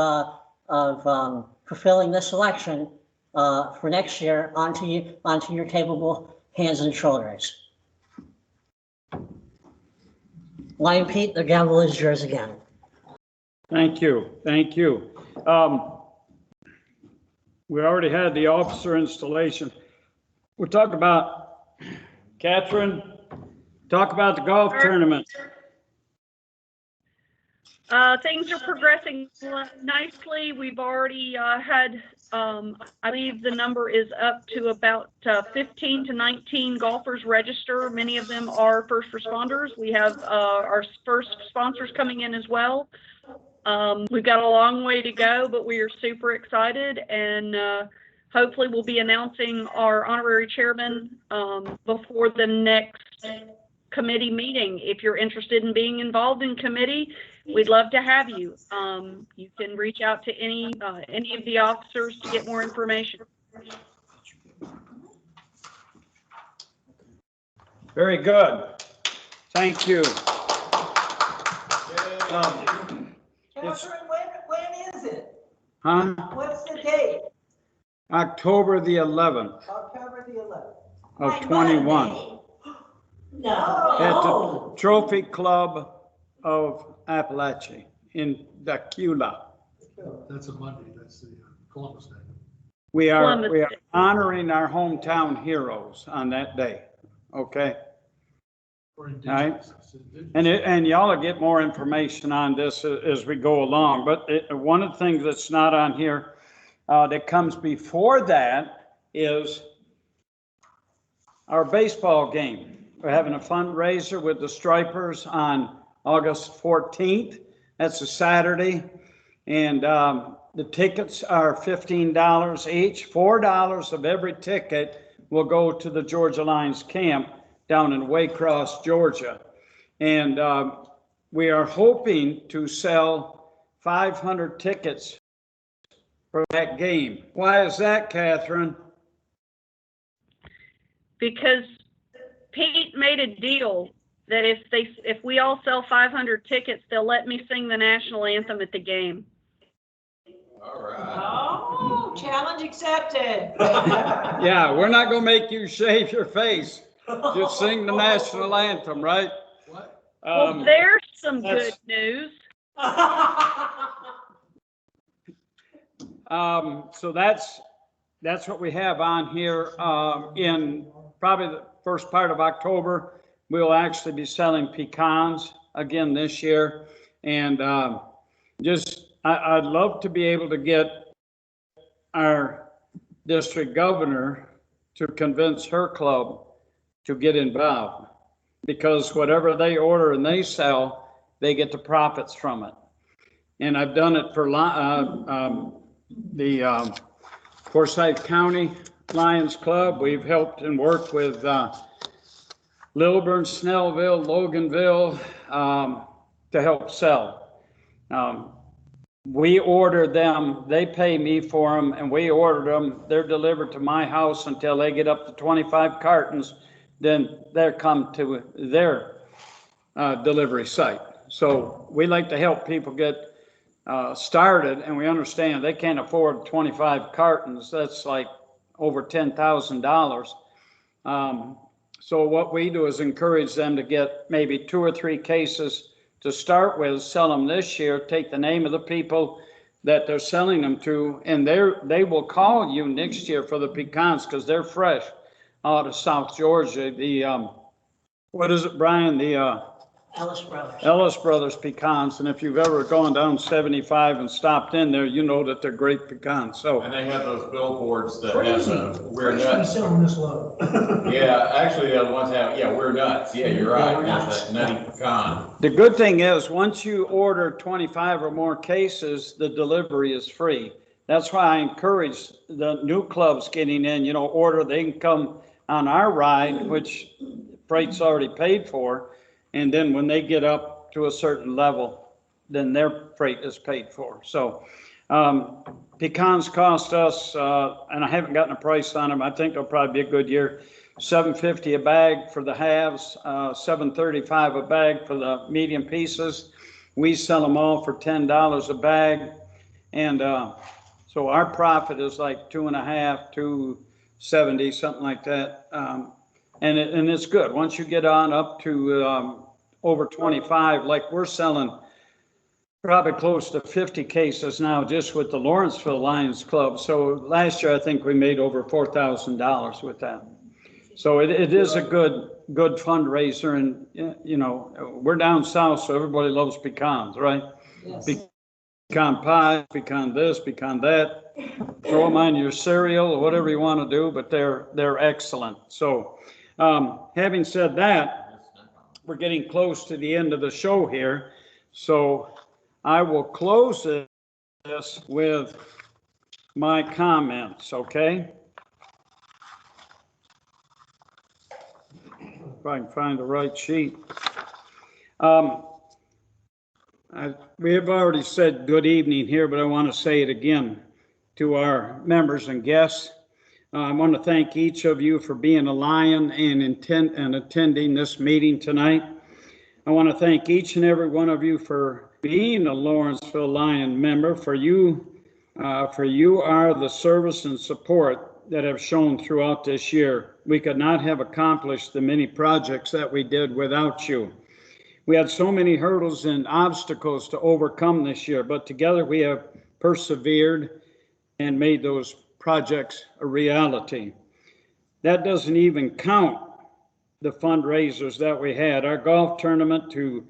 fulfilling this election for next year onto your capable hands and shoulders. Lion Pete, the gavel is yours again. Thank you, thank you. We already had the officer installation. We'll talk about, Catherine, talk about the golf tournament. Things are progressing nicely. We've already had, I believe the number is up to about 15 to 19 golfers register. Many of them are first responders. We have our first sponsors coming in as well. We've got a long way to go, but we are super excited, and hopefully we'll be announcing our honorary chairman before the next committee meeting. If you're interested in being involved in committee, we'd love to have you. You can reach out to any of the officers to get more information. Very good. Thank you. Catherine, when Huh? What's the date? October the 11th October the 11th. of 21 No. at the Trophy Club of Appalachia in Dacula. That's a Monday, that's the Columbus Day. We are Columbus Day. honoring our hometown heroes on that day, okay? Or Right. Indigenous. It's Indigenous. And y'all will get more information on this as we go along, but one of the things that's not on here that comes before that is our baseball game. We're having a fundraiser with the Stripers on August 14th. That's a Saturday. And the tickets are $15 each. $4 of every ticket will go to the Georgia Lions camp down in Waycross, Georgia. And we are hoping to sell 500 tickets for that game. Why is that, Catherine? Because Pete made a deal that if we all sell 500 tickets, they'll let me sing the national anthem at the game. All right. Oh, challenge accepted. Yeah, we're not gonna make you shave your face. Just sing the national anthem, right? What? Well, there's some good that's- news. So that's what we have on here. In probably the first part of October, we'll actually be selling pecans again this year. And I'd love to be able to get our district governor to convince her club to get involved, because whatever they order and they sell, they get the profits from it. And I've done it for the Forsyth County Lions Club. We've helped and worked with Lilburn, Snellville, Loganville to help sell. We order them, they pay me for them, and we order them. They're delivered to my house until they get up to 25 cartons. Then they come to their delivery site. So we like to help people get started, and we understand they can't afford 25 cartons. That's like over $10,000. So what we do is encourage them to get maybe 2 or 3 cases to start with, sell them this year, take the name of the people that they're selling them to, and they will call you next year for the pecans because they're fresh out of South Georgia. The, what is it, Brian? The Ellis Brothers. Ellis Brothers pecans. And if you've ever gone down 75 and stopped in there, you know that they're great pecans. So. And they have those billboards that Crazy. have We're Crazy Nuts. selling this low. Yeah, actually, the other ones have, yeah, We're Nuts. Yeah, you're right. That's that nutty pecan. The good thing is, once you order 25 or more cases, the delivery is free. That's why I encourage the new clubs getting in, order, they can come on our ride, which freight's already paid for. And then when they get up to a certain level, then their freight is paid for. So pecans cost us, and I haven't gotten a price on them. I think they'll probably be a good year. $7.50 a bag for the halves, $7.35 a bag for the medium pieces. We sell them all for $10 a bag. And so our profit is like $2.50, $2.70, something like that. And it's good. Once you get on up to over 25, like we're selling probably close to 50 cases now just with the Lawrenceville Lions Club. So last year, I think we made over $4,000 with that. So it is a good fundraiser. And, we're down south, so everybody loves pecans, right? Yes. Pecan pie, pecan this, pecan that. Throw them on your cereal or whatever you want to do, but they're excellent. So having said that, we're getting close to the end of the show here. So I will close this with my comments, okay? If I can find the right sheet. We have already said good evening here, but I want to say it again to our members and guests. I want to thank each of you for being a Lion and attending this meeting tonight. I want to thank each and every one of you for being a Lawrenceville Lion member. For you for you are the service and support that have shown throughout this year. We could not have accomplished the many projects that we did without you. We had so many hurdles and obstacles to overcome this year, but together we have persevered and made those projects a reality. That doesn't even count the fundraisers that we had. Our golf tournament and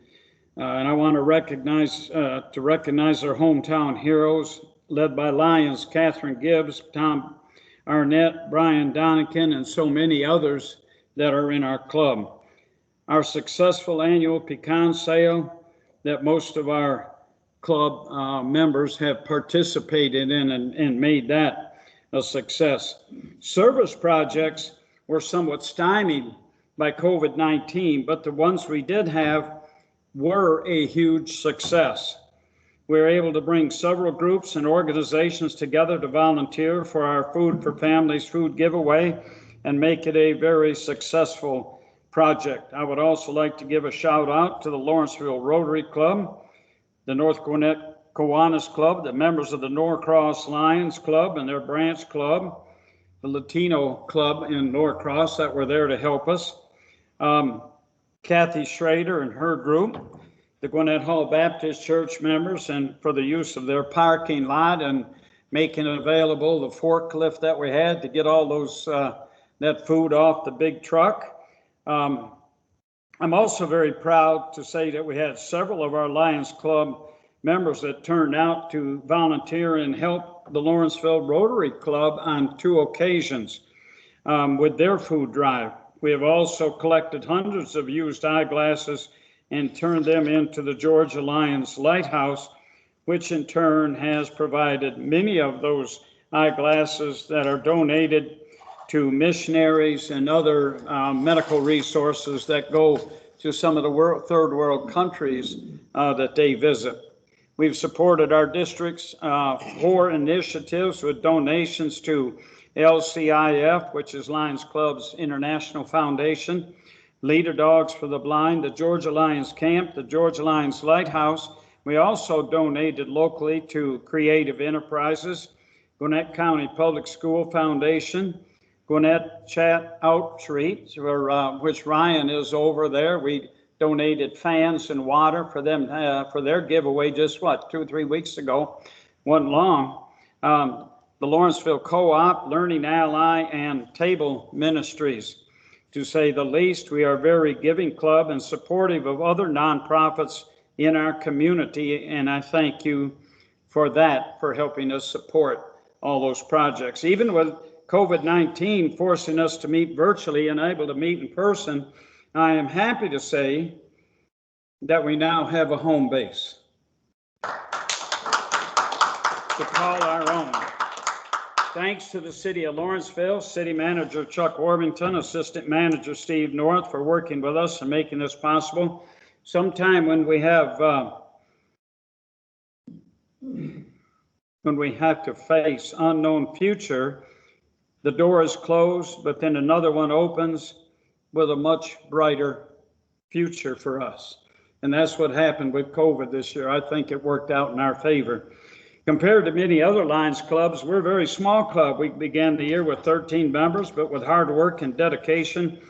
I want to recognize our hometown heroes, led by Lions, Catherine Gibbs, Tom Arnett, Brian Donikin, and so many others that are in our club. Our successful annual pecan sale that most of our club members have participated in and made that a success. Service projects were somewhat stymied by COVID-19, but the ones we did have were a huge success. We were able to bring several groups and organizations together to volunteer for our Food for Families food giveaway and make it a very successful project. I would also like to give a shout out to the Lawrenceville Rotary Club, the North Gwinnett Kiwanis Club, the members of the Norcross Lions Club and their branch club, the Latino Club in Norcross that were there to help us, Kathy Schrader and her group, the Gwinnett Hall Baptist Church members, and for the use of their parking lot and making available the forklift that we had to get all those that food off the big truck. I'm also very proud to say that we had several of our Lions Club members that turned out to volunteer and help the Lawrenceville Rotary Club on 2 occasions with their food drive. We have also collected hundreds of used eyeglasses and turned them into the Georgia Lions Lighthouse, which in turn has provided many of those eyeglasses that are donated to missionaries and other medical resources that go to some of the third world countries that they visit. We've supported our district's 4 initiatives with donations to LCIF, which is Lions Club's International Foundation, Leader Dogs for the Blind, the Georgia Lions Camp, the Georgia Lions Lighthouse. We also donated locally to Creative Enterprises, Gwinnett County Public School Foundation, Gwinnett Chat Outreach, which Ryan is over there. We donated fans and water for them for their giveaway just 2 or 3 weeks ago, wasn't long. The Lawrenceville Co-op, Learning Ally, and Table Ministries. To say the least, we are a very giving club and supportive of other nonprofits in our community, and I thank you for that, for helping us support all those projects. Even with COVID-19 forcing us to meet virtually and able to meet in person, I am happy to say that we now have a home base to call our own. Thanks to the City of Lawrenceville, City Manager Chuck Worthington, Assistant Manager Steve North for working with us and making this possible. Sometime when we have to face unknown future, the door is closed, but then another one opens with a much brighter future for us. And that's what happened with COVID this year. I think it worked out in our favor. Compared to many other Lions clubs, we're a very small club. We began the year with 13 members, but with hard work and dedication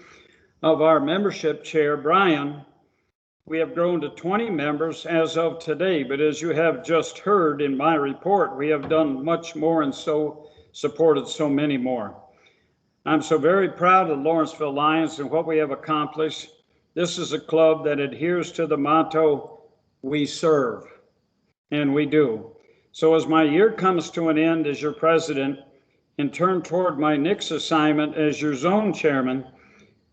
of our membership chair, Brian, we have grown to 20 members as of today. But as you have just heard in my report, we have done much more and so supported so many more. I'm so very proud of the Lawrenceville Lions and what we have accomplished. This is a club that adheres to the motto, we serve, and we do. So as my year comes to an end as your president and turn toward my next assignment as your zone chairman,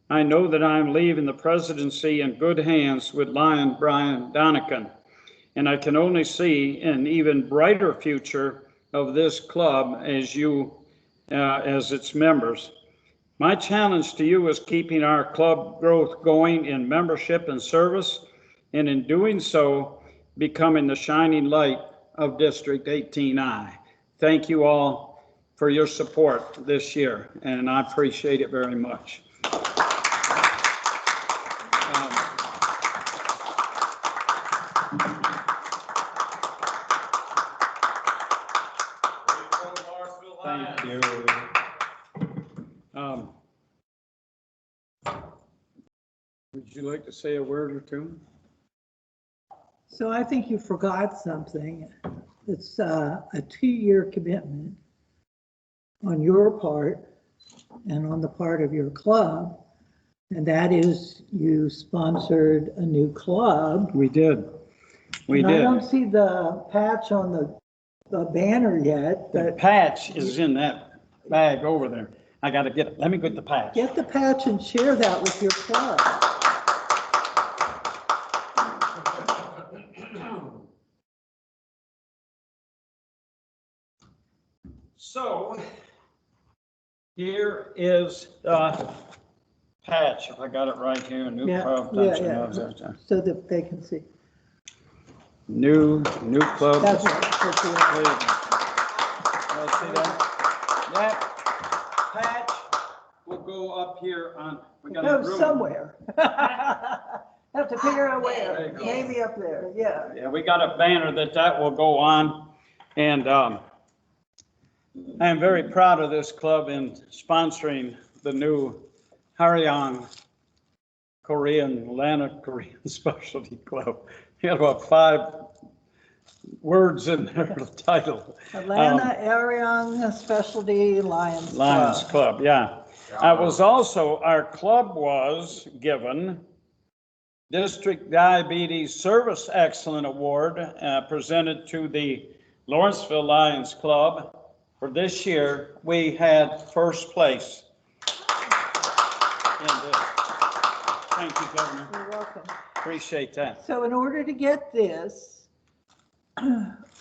I know that I am leaving the presidency in good hands with Lion Brian Donikin, and I can only see an even brighter future of this club as its members. My challenge to you is keeping our club growth going in membership and service, and in doing so, becoming the shining light of District 18I. Thank you all for your support this year, and I appreciate it very much. Would you like to say a word or two? So I think you forgot something. It's a 2-year commitment on your part and on the part of your club. And that is you sponsored a new club. We did. We And did. I don't see the patch on the banner yet, The but patch is in that bag over there. I gotta get it. Let me get the patch. get the patch and share that with your club. So here is the patch, if I got it right here, new Yeah, club. yeah. So that they can see. New club. That's what There you go. You see that? That patch will go up here on, we got a Go room. somewhere. Have to figure out There where, you go. maybe up there, yeah. Yeah, we got a banner that will go on, and I am very proud of this club in sponsoring the new Hararyong Atlanta Korean Specialty Club. You got about 5 words in there, the title. Atlanta Arion Specialty Lions Club. Lions Club, yeah. Our club was given District Diabetes Service Excellent Award presented to the Lawrenceville Lions Club. For this year, we had first place. Thank you, Governor. You're welcome. Appreciate that. So in order to get this,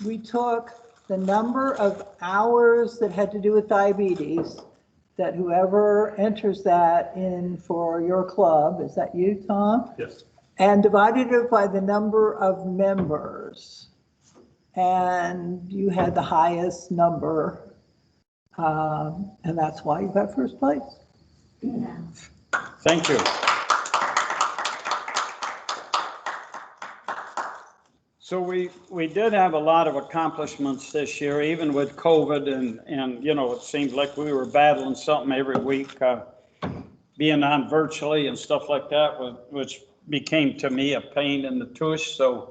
we took the number of hours that had to do with diabetes, that whoever enters that in for your club, is that you, Tom? Yes. And divided it by the number of members. And you had the highest number, and that's why you got first place. Thank you. So we did have a lot of accomplishments this year, even with COVID, and you know, it seems like we were battling something every week, being on virtually and stuff like that, which became to me a pain in the tush. So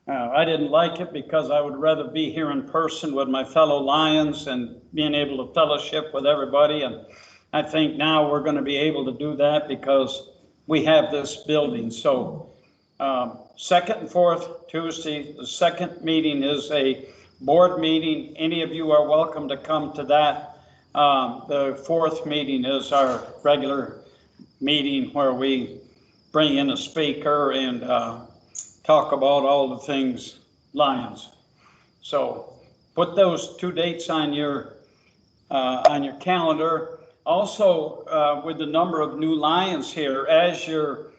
I didn't like it because I would rather be here in person with my fellow Lions and being able to fellowship with everybody. And I think now we're going to be able to do that because we have this building. So second and fourth Tuesday, the second meeting is a board meeting. Any of you are welcome to come to that. The fourth meeting is our regular meeting where we bring in a speaker and talk about all the things Lions. So put those 2 dates on your calendar. Also, with the number of new Lions here, as your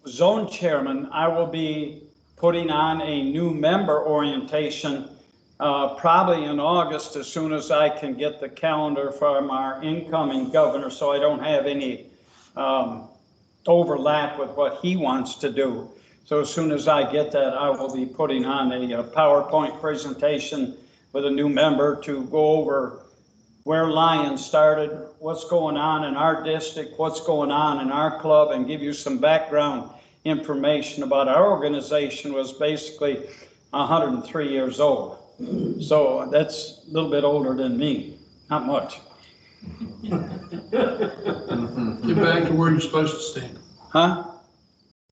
zone chairman, I will be putting on a new member orientation probably in August, as soon as I can get the calendar from our incoming governor, so I don't have any overlap with what he wants to do. So as soon as I get that, I will be putting on a PowerPoint presentation with a new member to go over where Lions started, what's going on in our district, what's going on in our club, and give you some background information about our organization. Was basically 103 years old. So that's a little bit older than me, not much. Get back to where you're supposed to stand. Huh?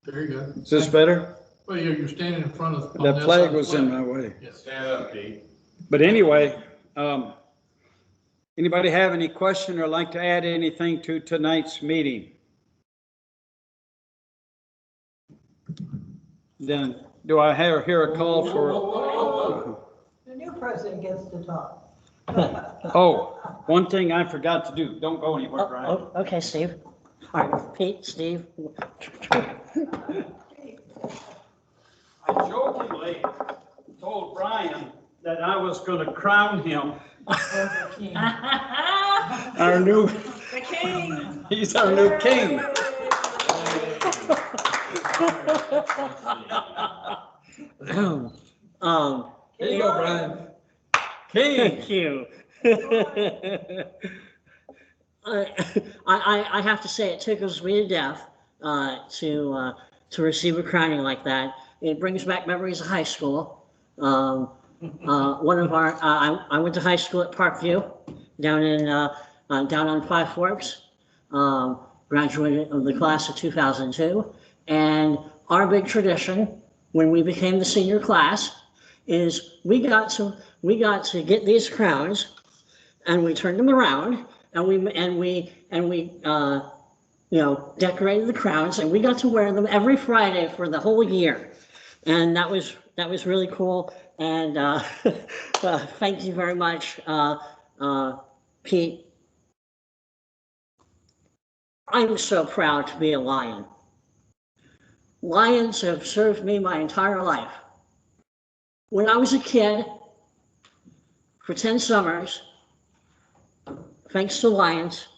There you go. Is this better? Well, you're standing in front of. The flag was in my way. Yes. Stand up, Pete. But anyway, anybody have any question or like to add anything to tonight's meeting? Then do I hear a call for? The new president gets to talk. Oh, one thing I forgot to do. Don't go anywhere, Brian. Oh, okay, Steve. All right, Pete, Steve. I jokingly told Brian that I was going to crown him our new, The king. he's our new king. There you go, Brian. King. Thank you. I have to say, it tickles me to death to receive a crowning like that. It brings back memories of high school. I went to high school at Parkview down on Five Forks. Graduated of the class of 2002, and our big tradition when we became the senior class is we got to get these crowns, and we turned them around, and we decorated the crowns, and we got to wear them every Friday for the whole year, and that was really cool. And thank you very much, Pete. I'm so proud to be a Lion. Lions have served me my entire life. When I was a kid, for 10 summers, thanks to Lions,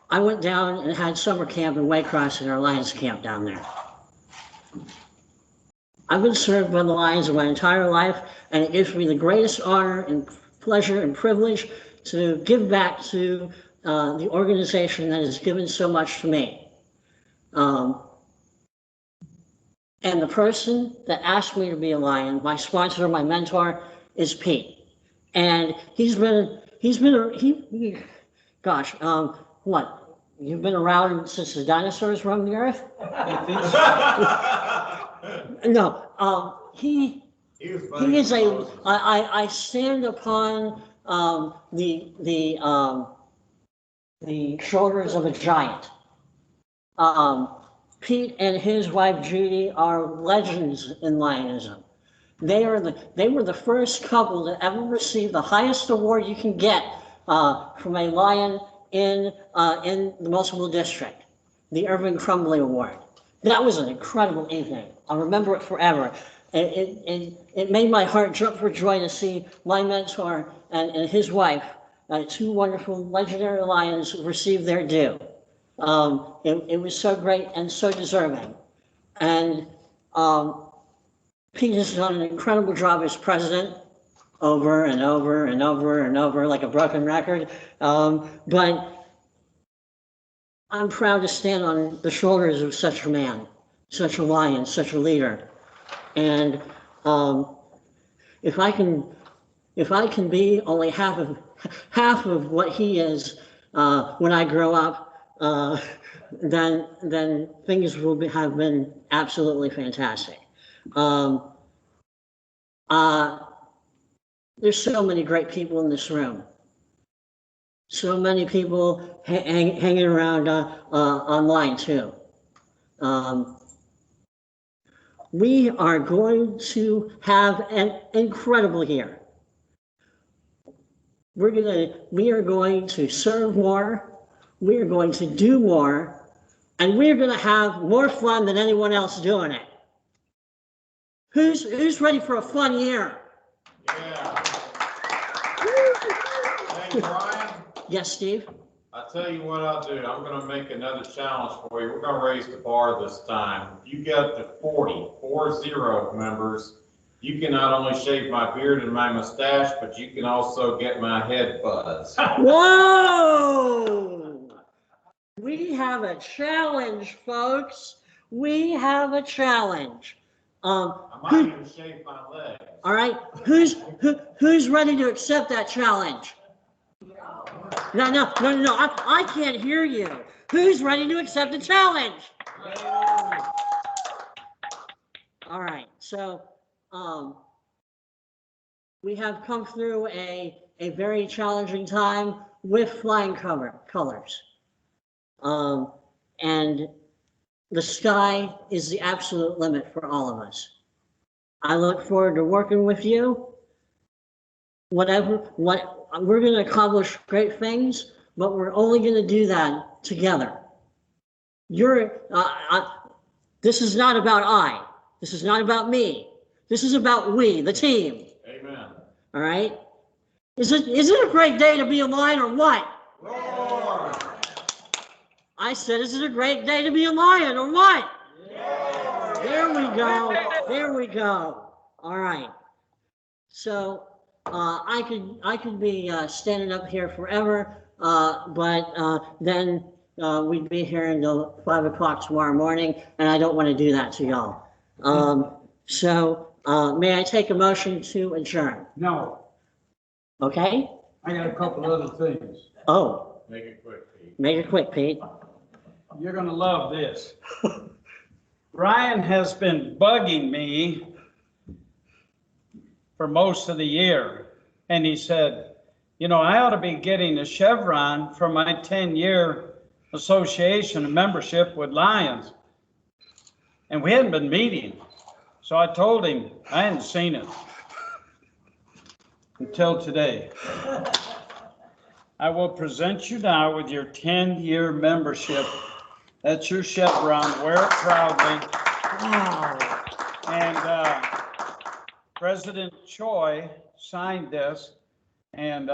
I went down and had summer camp in Waycross at our Lions camp down there. I've been served by the Lions my entire life, and it gives me the greatest honor and pleasure and privilege to give back to the organization that has given so much to me. And the person that asked me to be a Lion, my sponsor, my mentor, is Pete. And what? You've been around since the dinosaurs roamed the earth? No, he is I stand upon the shoulders of a giant. Pete and his wife Judy are legends in Lionism. They were the first couple to ever receive the highest award you can get from a Lion in the Multiple District, the Irving Crumbly Award. That was an incredible evening. I'll remember it forever. It made my heart jump for joy to see my mentor and his wife, two wonderful legendary Lions, receive their due. It was so great and so deserving. And Pete has done an incredible job as president, over and over and over and over like a broken record. But I'm proud to stand on the shoulders of such a man, such a Lion, such a leader. And if I can be only half of what he is when I grow up, then things will have been absolutely fantastic. There's so many great people in this room. So many people hanging around online too. We are going to have an incredible year. We are going to serve more. We are going to do more, and we're going to have more fun than anyone else doing it. Who's ready for a fun year? Yeah. Hey, Brian? Yes, Steve? I'll tell you what I'll do. I'm going to make another challenge for you. We're going to raise the bar this time. If you get to 40 members, you can not only shave my beard and my mustache, but you can also get my head buzzed. Whoa! We have a challenge, folks. We have a challenge. I might even shave my legs. All right. Who's ready to accept that challenge? No. I can't hear you. Who's ready to accept the challenge? All right. So we have come through a very challenging time with flying colors. And the sky is the absolute limit for all of us. I look forward to working with you. We're going to accomplish great things, but we're only going to do that together. This is not about I. This is not about me. This is about we, the team. Amen. All right? Is it a great day to be a Lion or what? Roar. I said, is it a great day to be a Lion or what? Yeah. There we go. There we go. All right. So I could be standing up here forever, but then we'd be here until 5 o'clock tomorrow morning, and I don't want to do that to y'all. May I take a motion to adjourn? No, Okay? I got a couple other things. Oh, Make it quick, Pete. make it quick, Pete. You're gonna love this. Ryan has been bugging me for most of the year. And he said, you know, I ought to be getting a Chevron for my 10-year association and membership with Lions. And we hadn't been meeting. So I told him I hadn't seen it until today. I will present you now with your 10-year membership. That's your Chevron. Wear it proudly. Wow. And President Choi signed this, and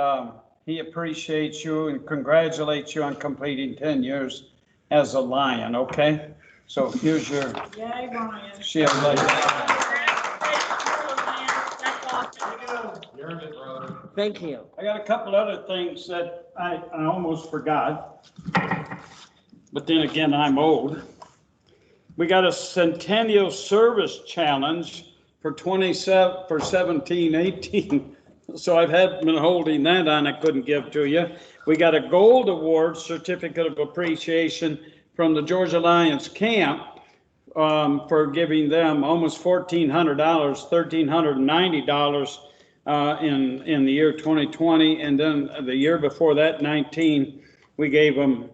he appreciates you and congratulates you on completing 10 years as a Lion, okay? So here's your Yay, Brian. shield. You earned it, brother. Thank you. I got a couple other things that I almost forgot. But then again, I'm old. We got a Centennial Service Challenge for 17-18. So I've been holding that on, I couldn't give to you. We got a Gold Award Certificate of Appreciation from the Georgia Lions Camp for giving them almost $1,400, $1,390 in the year 2020. And then the year before that, 19, we gave them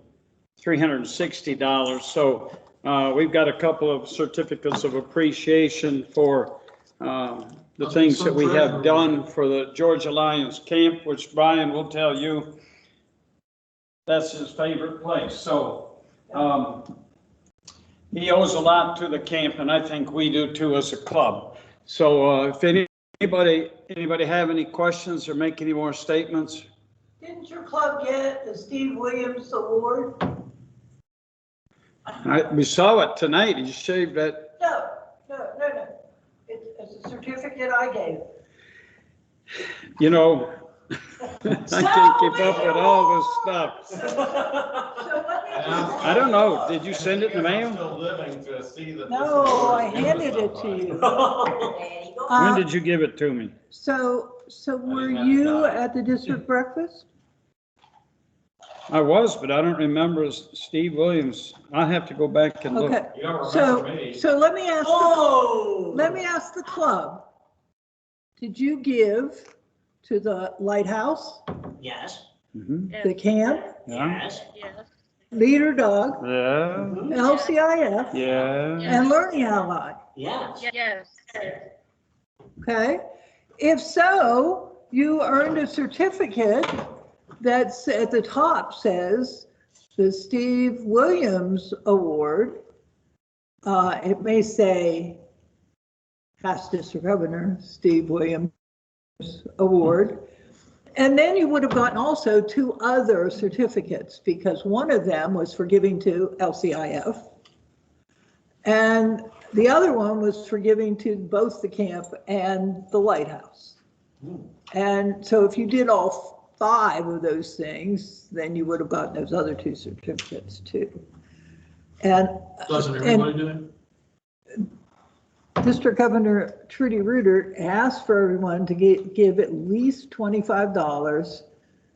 $360. So we've got a couple of certificates of appreciation for the things that we have done for the Georgia Lions Camp, which Brian will tell you that's his favorite place. So he owes a lot to the camp, and I think we do too as a club. So if anybody have any questions or make any more statements? Didn't your club get the Steve Williams Award? We saw it tonight. You shaved that. No. It's a certificate I gave. You know, I can't keep up with all this stuff. I don't know. Did you send it in the mail? Still living to see that. No, I handed it to you. When did you give it to me? So were you at the district breakfast? I was, but I don't remember Steve Williams. I'll have to go back and look. Okay, You don't remember me. so let me ask, let me ask the club. Did you give to the lighthouse, Yes, the camp, yes, Leader Dog, Yeah, LCIF, yeah. and Learning Ally? yes. Yes. Okay? If so, you earned a certificate that's at the top says the Steve Williams Award. It may say past district governor, Steve Williams Award. And then you would have gotten also 2 other certificates, because one of them was for giving to LCIF. And the other one was for giving to both the camp and the lighthouse. And so if you did all 5 of those things, then you would have gotten those other 2 certificates too. And Doesn't everybody do it? District Governor Trudy Reuter asked for everyone to give at least $25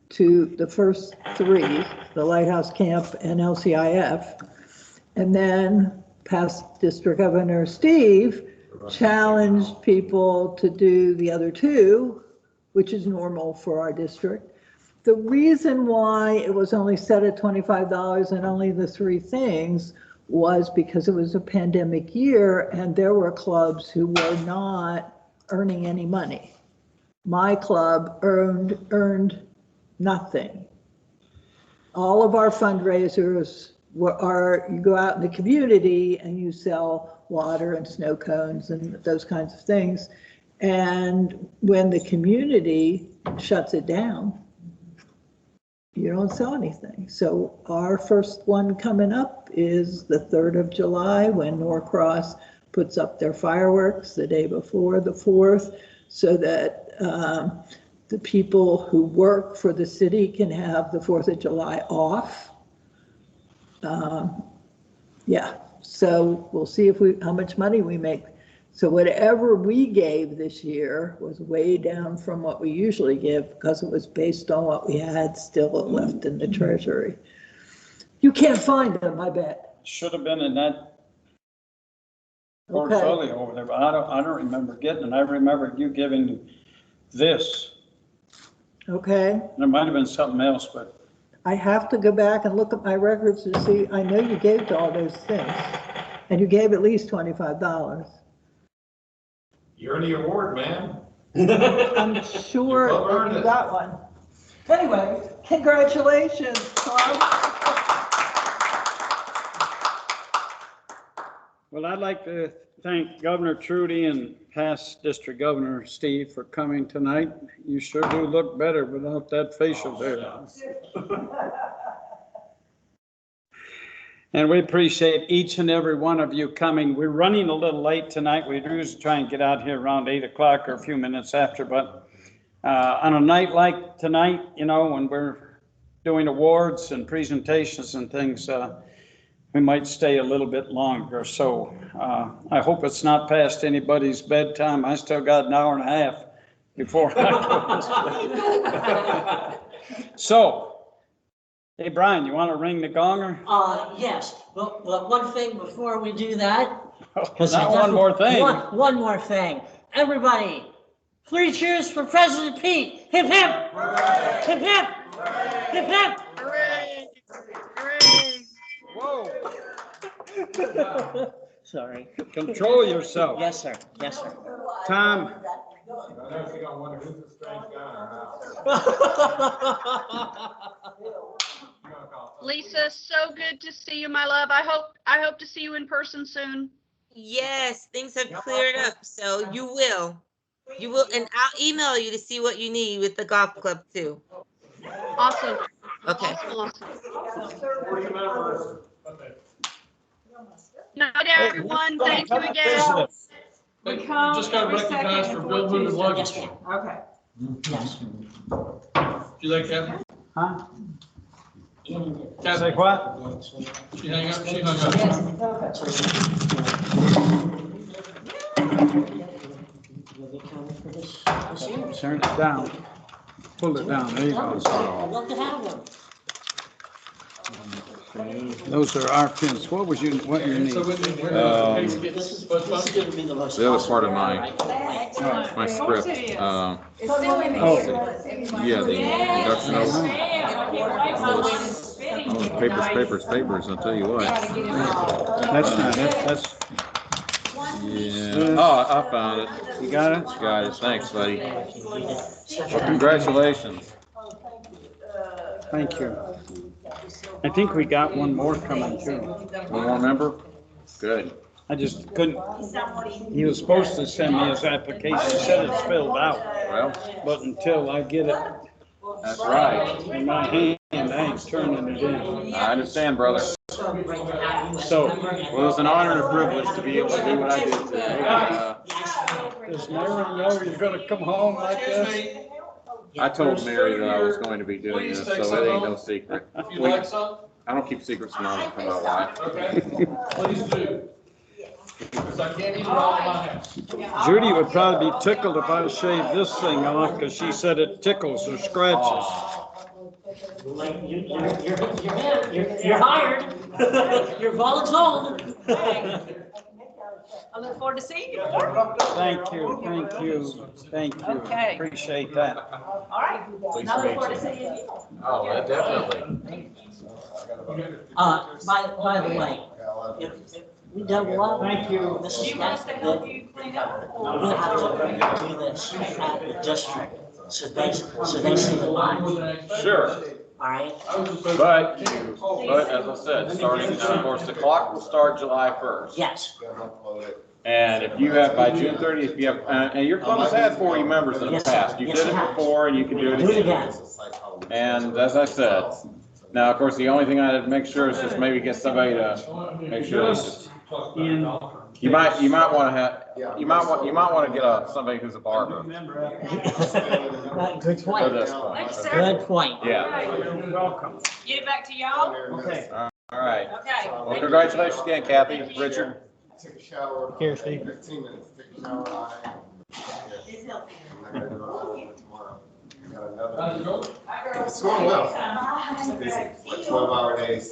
to the first 3, the Lighthouse Camp and LCIF. And then past District Governor Steve challenged people to do the other 2, which is normal for our district. The reason why it was only set at $25 and only the 3 things was because it was a pandemic year and there were clubs who were not earning any money. My club earned nothing. All of our fundraisers are, you go out in the community and you sell water and snow cones and those kinds of things. And when the community shuts it down, you don't sell anything. So our first one coming up is the 3rd of July when Norcross puts up their fireworks the day before the 4th, so that the people who work for the city can have the 4th of July off. Yeah, so we'll see how much money we make. So whatever we gave this year was way down from what we usually give because it was based on what we had still left in the treasury. You can't find them, I bet. Should have been in that Okay. portfolio over there, but I don't remember getting it. I remember you giving this. Okay, There might have been something else, but I have to go back and look at my records to see, I know you gave to all those things, and you gave at least $25. You're in the award, man. I'm sure earned you it. got one. Anyway, congratulations, Tom. well, I'd like to thank Governor Trudy and past District Governor Steve for coming tonight. You sure do look better without that facial hair. And we appreciate each and every one of you coming. We're running a little late tonight. We usually try and get out here around 8 o'clock or a few minutes after, but on a night like tonight, you know, when we're doing awards and presentations and things, we might stay a little bit longer. So I hope it's not past anybody's bedtime. I still got an hour and a half before I go. So, hey, Brian, you want to ring the gonger? Yes, but one thing before we do that. Not one more thing. One more thing. Everybody, 3 cheers for President Pete. Hip hip. Hip hip. Hip hip. Hooray! Hooray! Whoa. Sorry. Control yourself. Yes, sir. Yes, sir. Tom. I know she's gonna wonder who's the strange guy in our house. Lisa, so good to see you, my love. I hope to see you in person soon. Yes, things have cleared up, so you will. You will, and I'll email you to see what you need with the golf club too. Awesome. Okay. Awesome. Night, everyone. Thank you again. Hey, just got recognized for Bill moving luggage. Yes, ma'am. Okay. Yes. You like that? Huh? Kathy, Say what? she hung up, she hung up. Turn it down. Pull it down. There you go. I'd love to have one. Those are our pins. What was your name? So when This is gonna be the most. The other part of my- Right. My script, It's still Oh. yeah, the induction of papers, I'll tell you what. That's not it. That's, Yeah, oh, I found it. you got it? Got it, thanks, buddy. Well, congratulations. Thank you. I think we got one more coming too. One more member? Good. I just couldn't, he was supposed to send me his application, he said it's filled out, Well, but until I get it that's right. in my hand, I ain't turning it in. I understand, brother. So, Well, it was an honor and a privilege to be able to do what I did today. does Mary know you're gonna come home like this? I told Mary that I was going to be doing this, so it ain't no secret. If you like some, I don't keep secrets from my wife. okay, please do. Because I can't eat it all in my house. Judy would probably be tickled if I shaved this thing off, because she said it tickles or scratches. You're hired. Your voluntold. I look forward to seeing you. Thank you. Okay. Appreciate that. All right. I look forward to seeing you. Oh, definitely. By the way, if we double up. Thank you. This Do is you want us to help you clean up? I'm gonna have to do this at the district, so they see the line, Sure. all right? But as I said, starting, of course, the clock will start July 1st. Yes. And if you have, by June 30th, if you have, and your club has had 40 members in the past. You did it before and you can do it Do it again. again. And as I said, now, of course, the only thing I'd make sure is just maybe get somebody to make sure. You might want to have, you might want to get somebody who's a barber. Good point. For this point. Thanks, sir. Good point. Yeah. You're welcome. Get it back to y'all. Okay. All right. Okay. Well, congratulations again, Kathy, Richard. Took a shower. Here, Steve. 15 minutes, take a shower. And I gotta go tomorrow. I got another. It's going well. It's busy, like 12-hour days.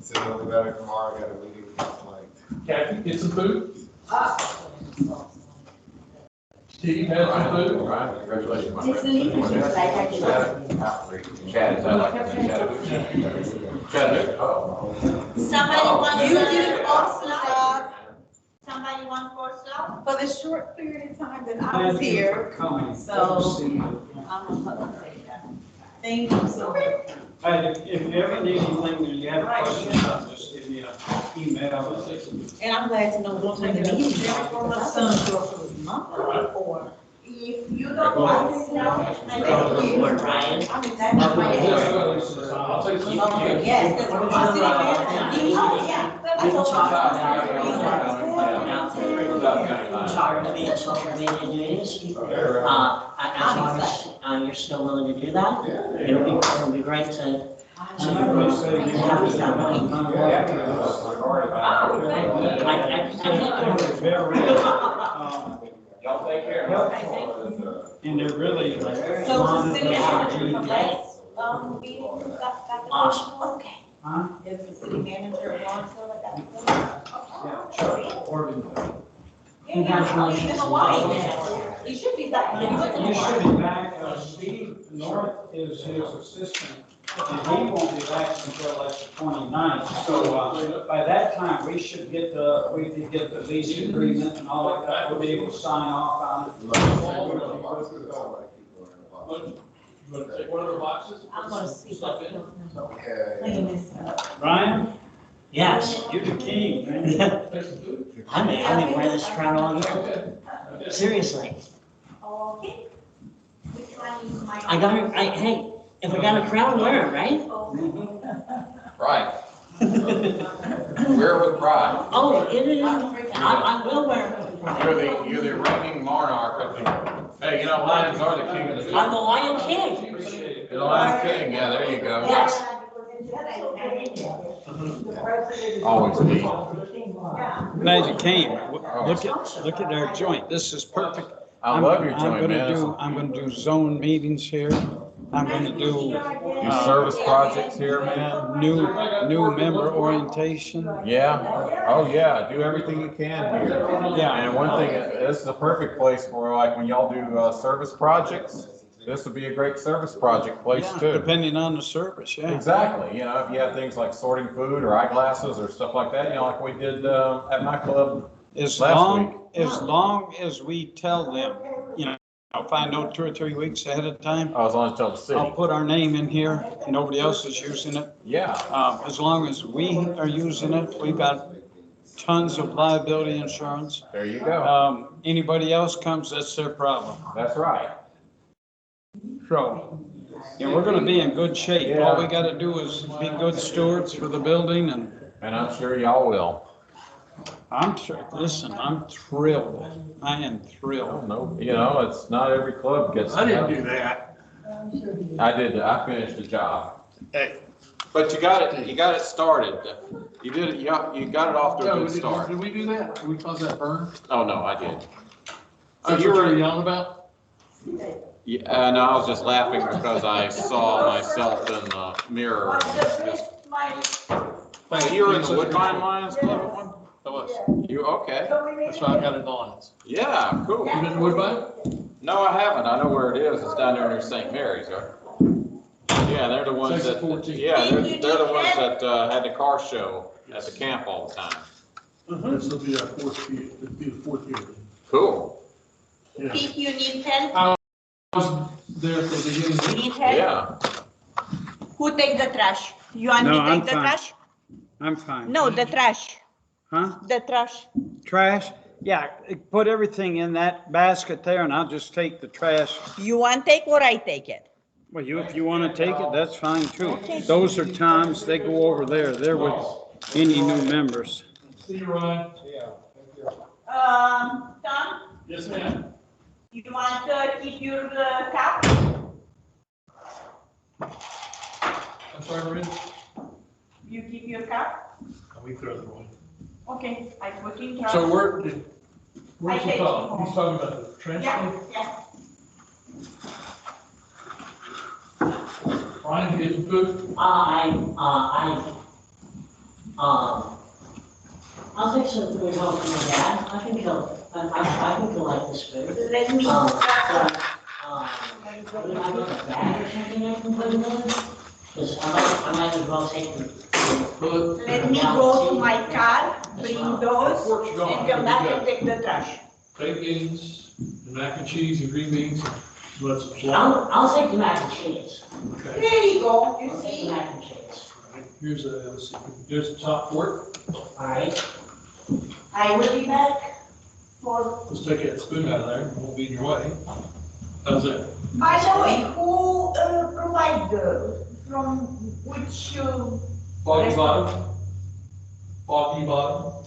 So it'll be better tomorrow. I got a meeting like. Kathy, get some food? Steve, have some food? All right, congratulations. Just Chad, is that like Chattanooga? Oh. Somebody wants to Somebody wants for stuff? For the short period of time that I was here, so I'm gonna say that. Thank you so much. If you ever need anything, or you have questions, just give me an email. And I'm glad to know what time the meeting is. My son grew up with his mom or. If you don't want to know, I mean, that's my age. Yes, that's what I'm sorry to be in social media duties. As long as you're still willing to do that, it'll be great to have you that money run Y'all take care. And they're really. So to city manager, the last, meeting, got the. Awesome. Okay. Huh? Is the city manager of Lawrenceville at that? Congratulations. He's been a while. He should be back. You should be back, Steve North is his assistant, and he won't be back until like the 29th. So, by that time, we could get the lease agreement and all of that, we'll be able to sign off on it. You want to take one of the boxes? I'm gonna see Stuff in? Clean this up. Ryan, Yes. you're the king, man. Take some food? I've been wearing this crown all year. Okay. Seriously. Okay. Which one is my? Hey, if I got a crown, wear it, right? Right. Wear it with pride. Oh, it is. I will wear it. You're the reigning monarch of the, hey, you know, lions are the king of the. I'm the Lion King. You're the Lion King, yeah, there you go. Yes. Always be. Glad you came. Look at our joint. This is perfect. I love your joint, man. I'm gonna do zone meetings here. I'm gonna do. Your service projects here, man. New member orientation. Yeah, oh yeah, do everything you can here. Yeah. And one thing, this is a perfect place for, like, when y'all do, service projects, this would be a great service project place Yeah, too. depending on the service, yeah. Exactly, you know, if you have things like sorting food or eyeglasses or stuff like that, you know, like we did, at my club As last week. long as we tell them, you know, if I know 2 or 3 weeks ahead of time, I was on to tell the city. I'll put our name in here, nobody else is using it. Yeah, As long as we are using it, we've got tons of liability insurance. there you go. Anybody else comes, that's their problem. That's right. So, yeah, we're gonna be in good shape. All we gotta do is be good stewards for the building, and And I'm sure y'all will. I'm thrilled. I am I thrilled. don't know, you know, it's not every club gets. I didn't do that. I did, I finished the job. Hey. But you got it started. You did it, you got it off to a good start. Did we do that? Did we cause that burn? Oh, no, I did. That's what you were yelling about? Yeah, no, I was just laughing because I saw myself in the mirror. And just, hey, you were in the Woodbine Lions Club at one? I was. You, okay. That's why I got it on. Yeah, cool. You been to Woodbine? No, I haven't. I know where it is. It's down there near St. Mary's, right? Yeah, they're the ones that, Section 14. yeah, they're the ones that, had the car show at the camp all the time. This will be our fourth year, it'll be the fourth year. Cool. Yeah. If you need help, I was there at the beginning. need help, Yeah. who take the trash? You want me No, to I'm take the fine. trash? I'm fine. No, the trash, Huh? the trash. Trash? Yeah, put everything in that basket there and I'll just take the trash. You want take or I take it? Well, if you want to take it, that's fine too. Those are Tom's, they go over there. They're with any new members. See you, Ryan. Tom, Yes, ma'am. you want to keep your cup? I'm sorry, Maria. You keep your car? We throw them away. Okay, I put in trash. So where's I he take it talking? home. He's talking about the transfer? Yeah. Brian, get some food? I'll take some food home from my dad. I can collect this food. Let me. I got a bag or something I can put in there? Because I might as well take them. Let me go to my car, bring those, and come back and take the trash. Baked beans, the mac and cheese and green beans, lots of flour. I'll take the mac and cheese. Okay. There you go, you I'll take the see? mac and cheese. Here's the top fork. All right. I will be back for, Let's take that spoon out of there. It won't be in your way. How's that? by the way, who provide from which, Foggy bottom. Foggy bottom.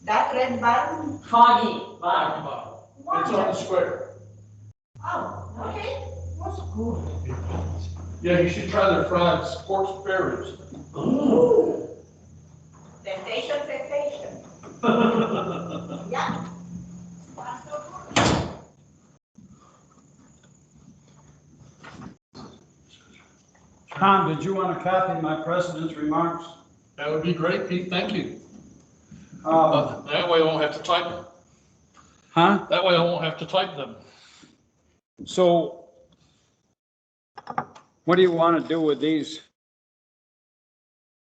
that red button? Foggy, Foggy bottom. It's on the square. Oh, okay, what's good? Yeah, you should try their fried pork spare ribs. Ooh. Temptation. Yeah. That's so good. Tom, did you want to copy my president's remarks? That would be great, Pete. Thank you. Um, That way I won't have to type them. Huh? That way I won't have to type them. So what do you want to do with these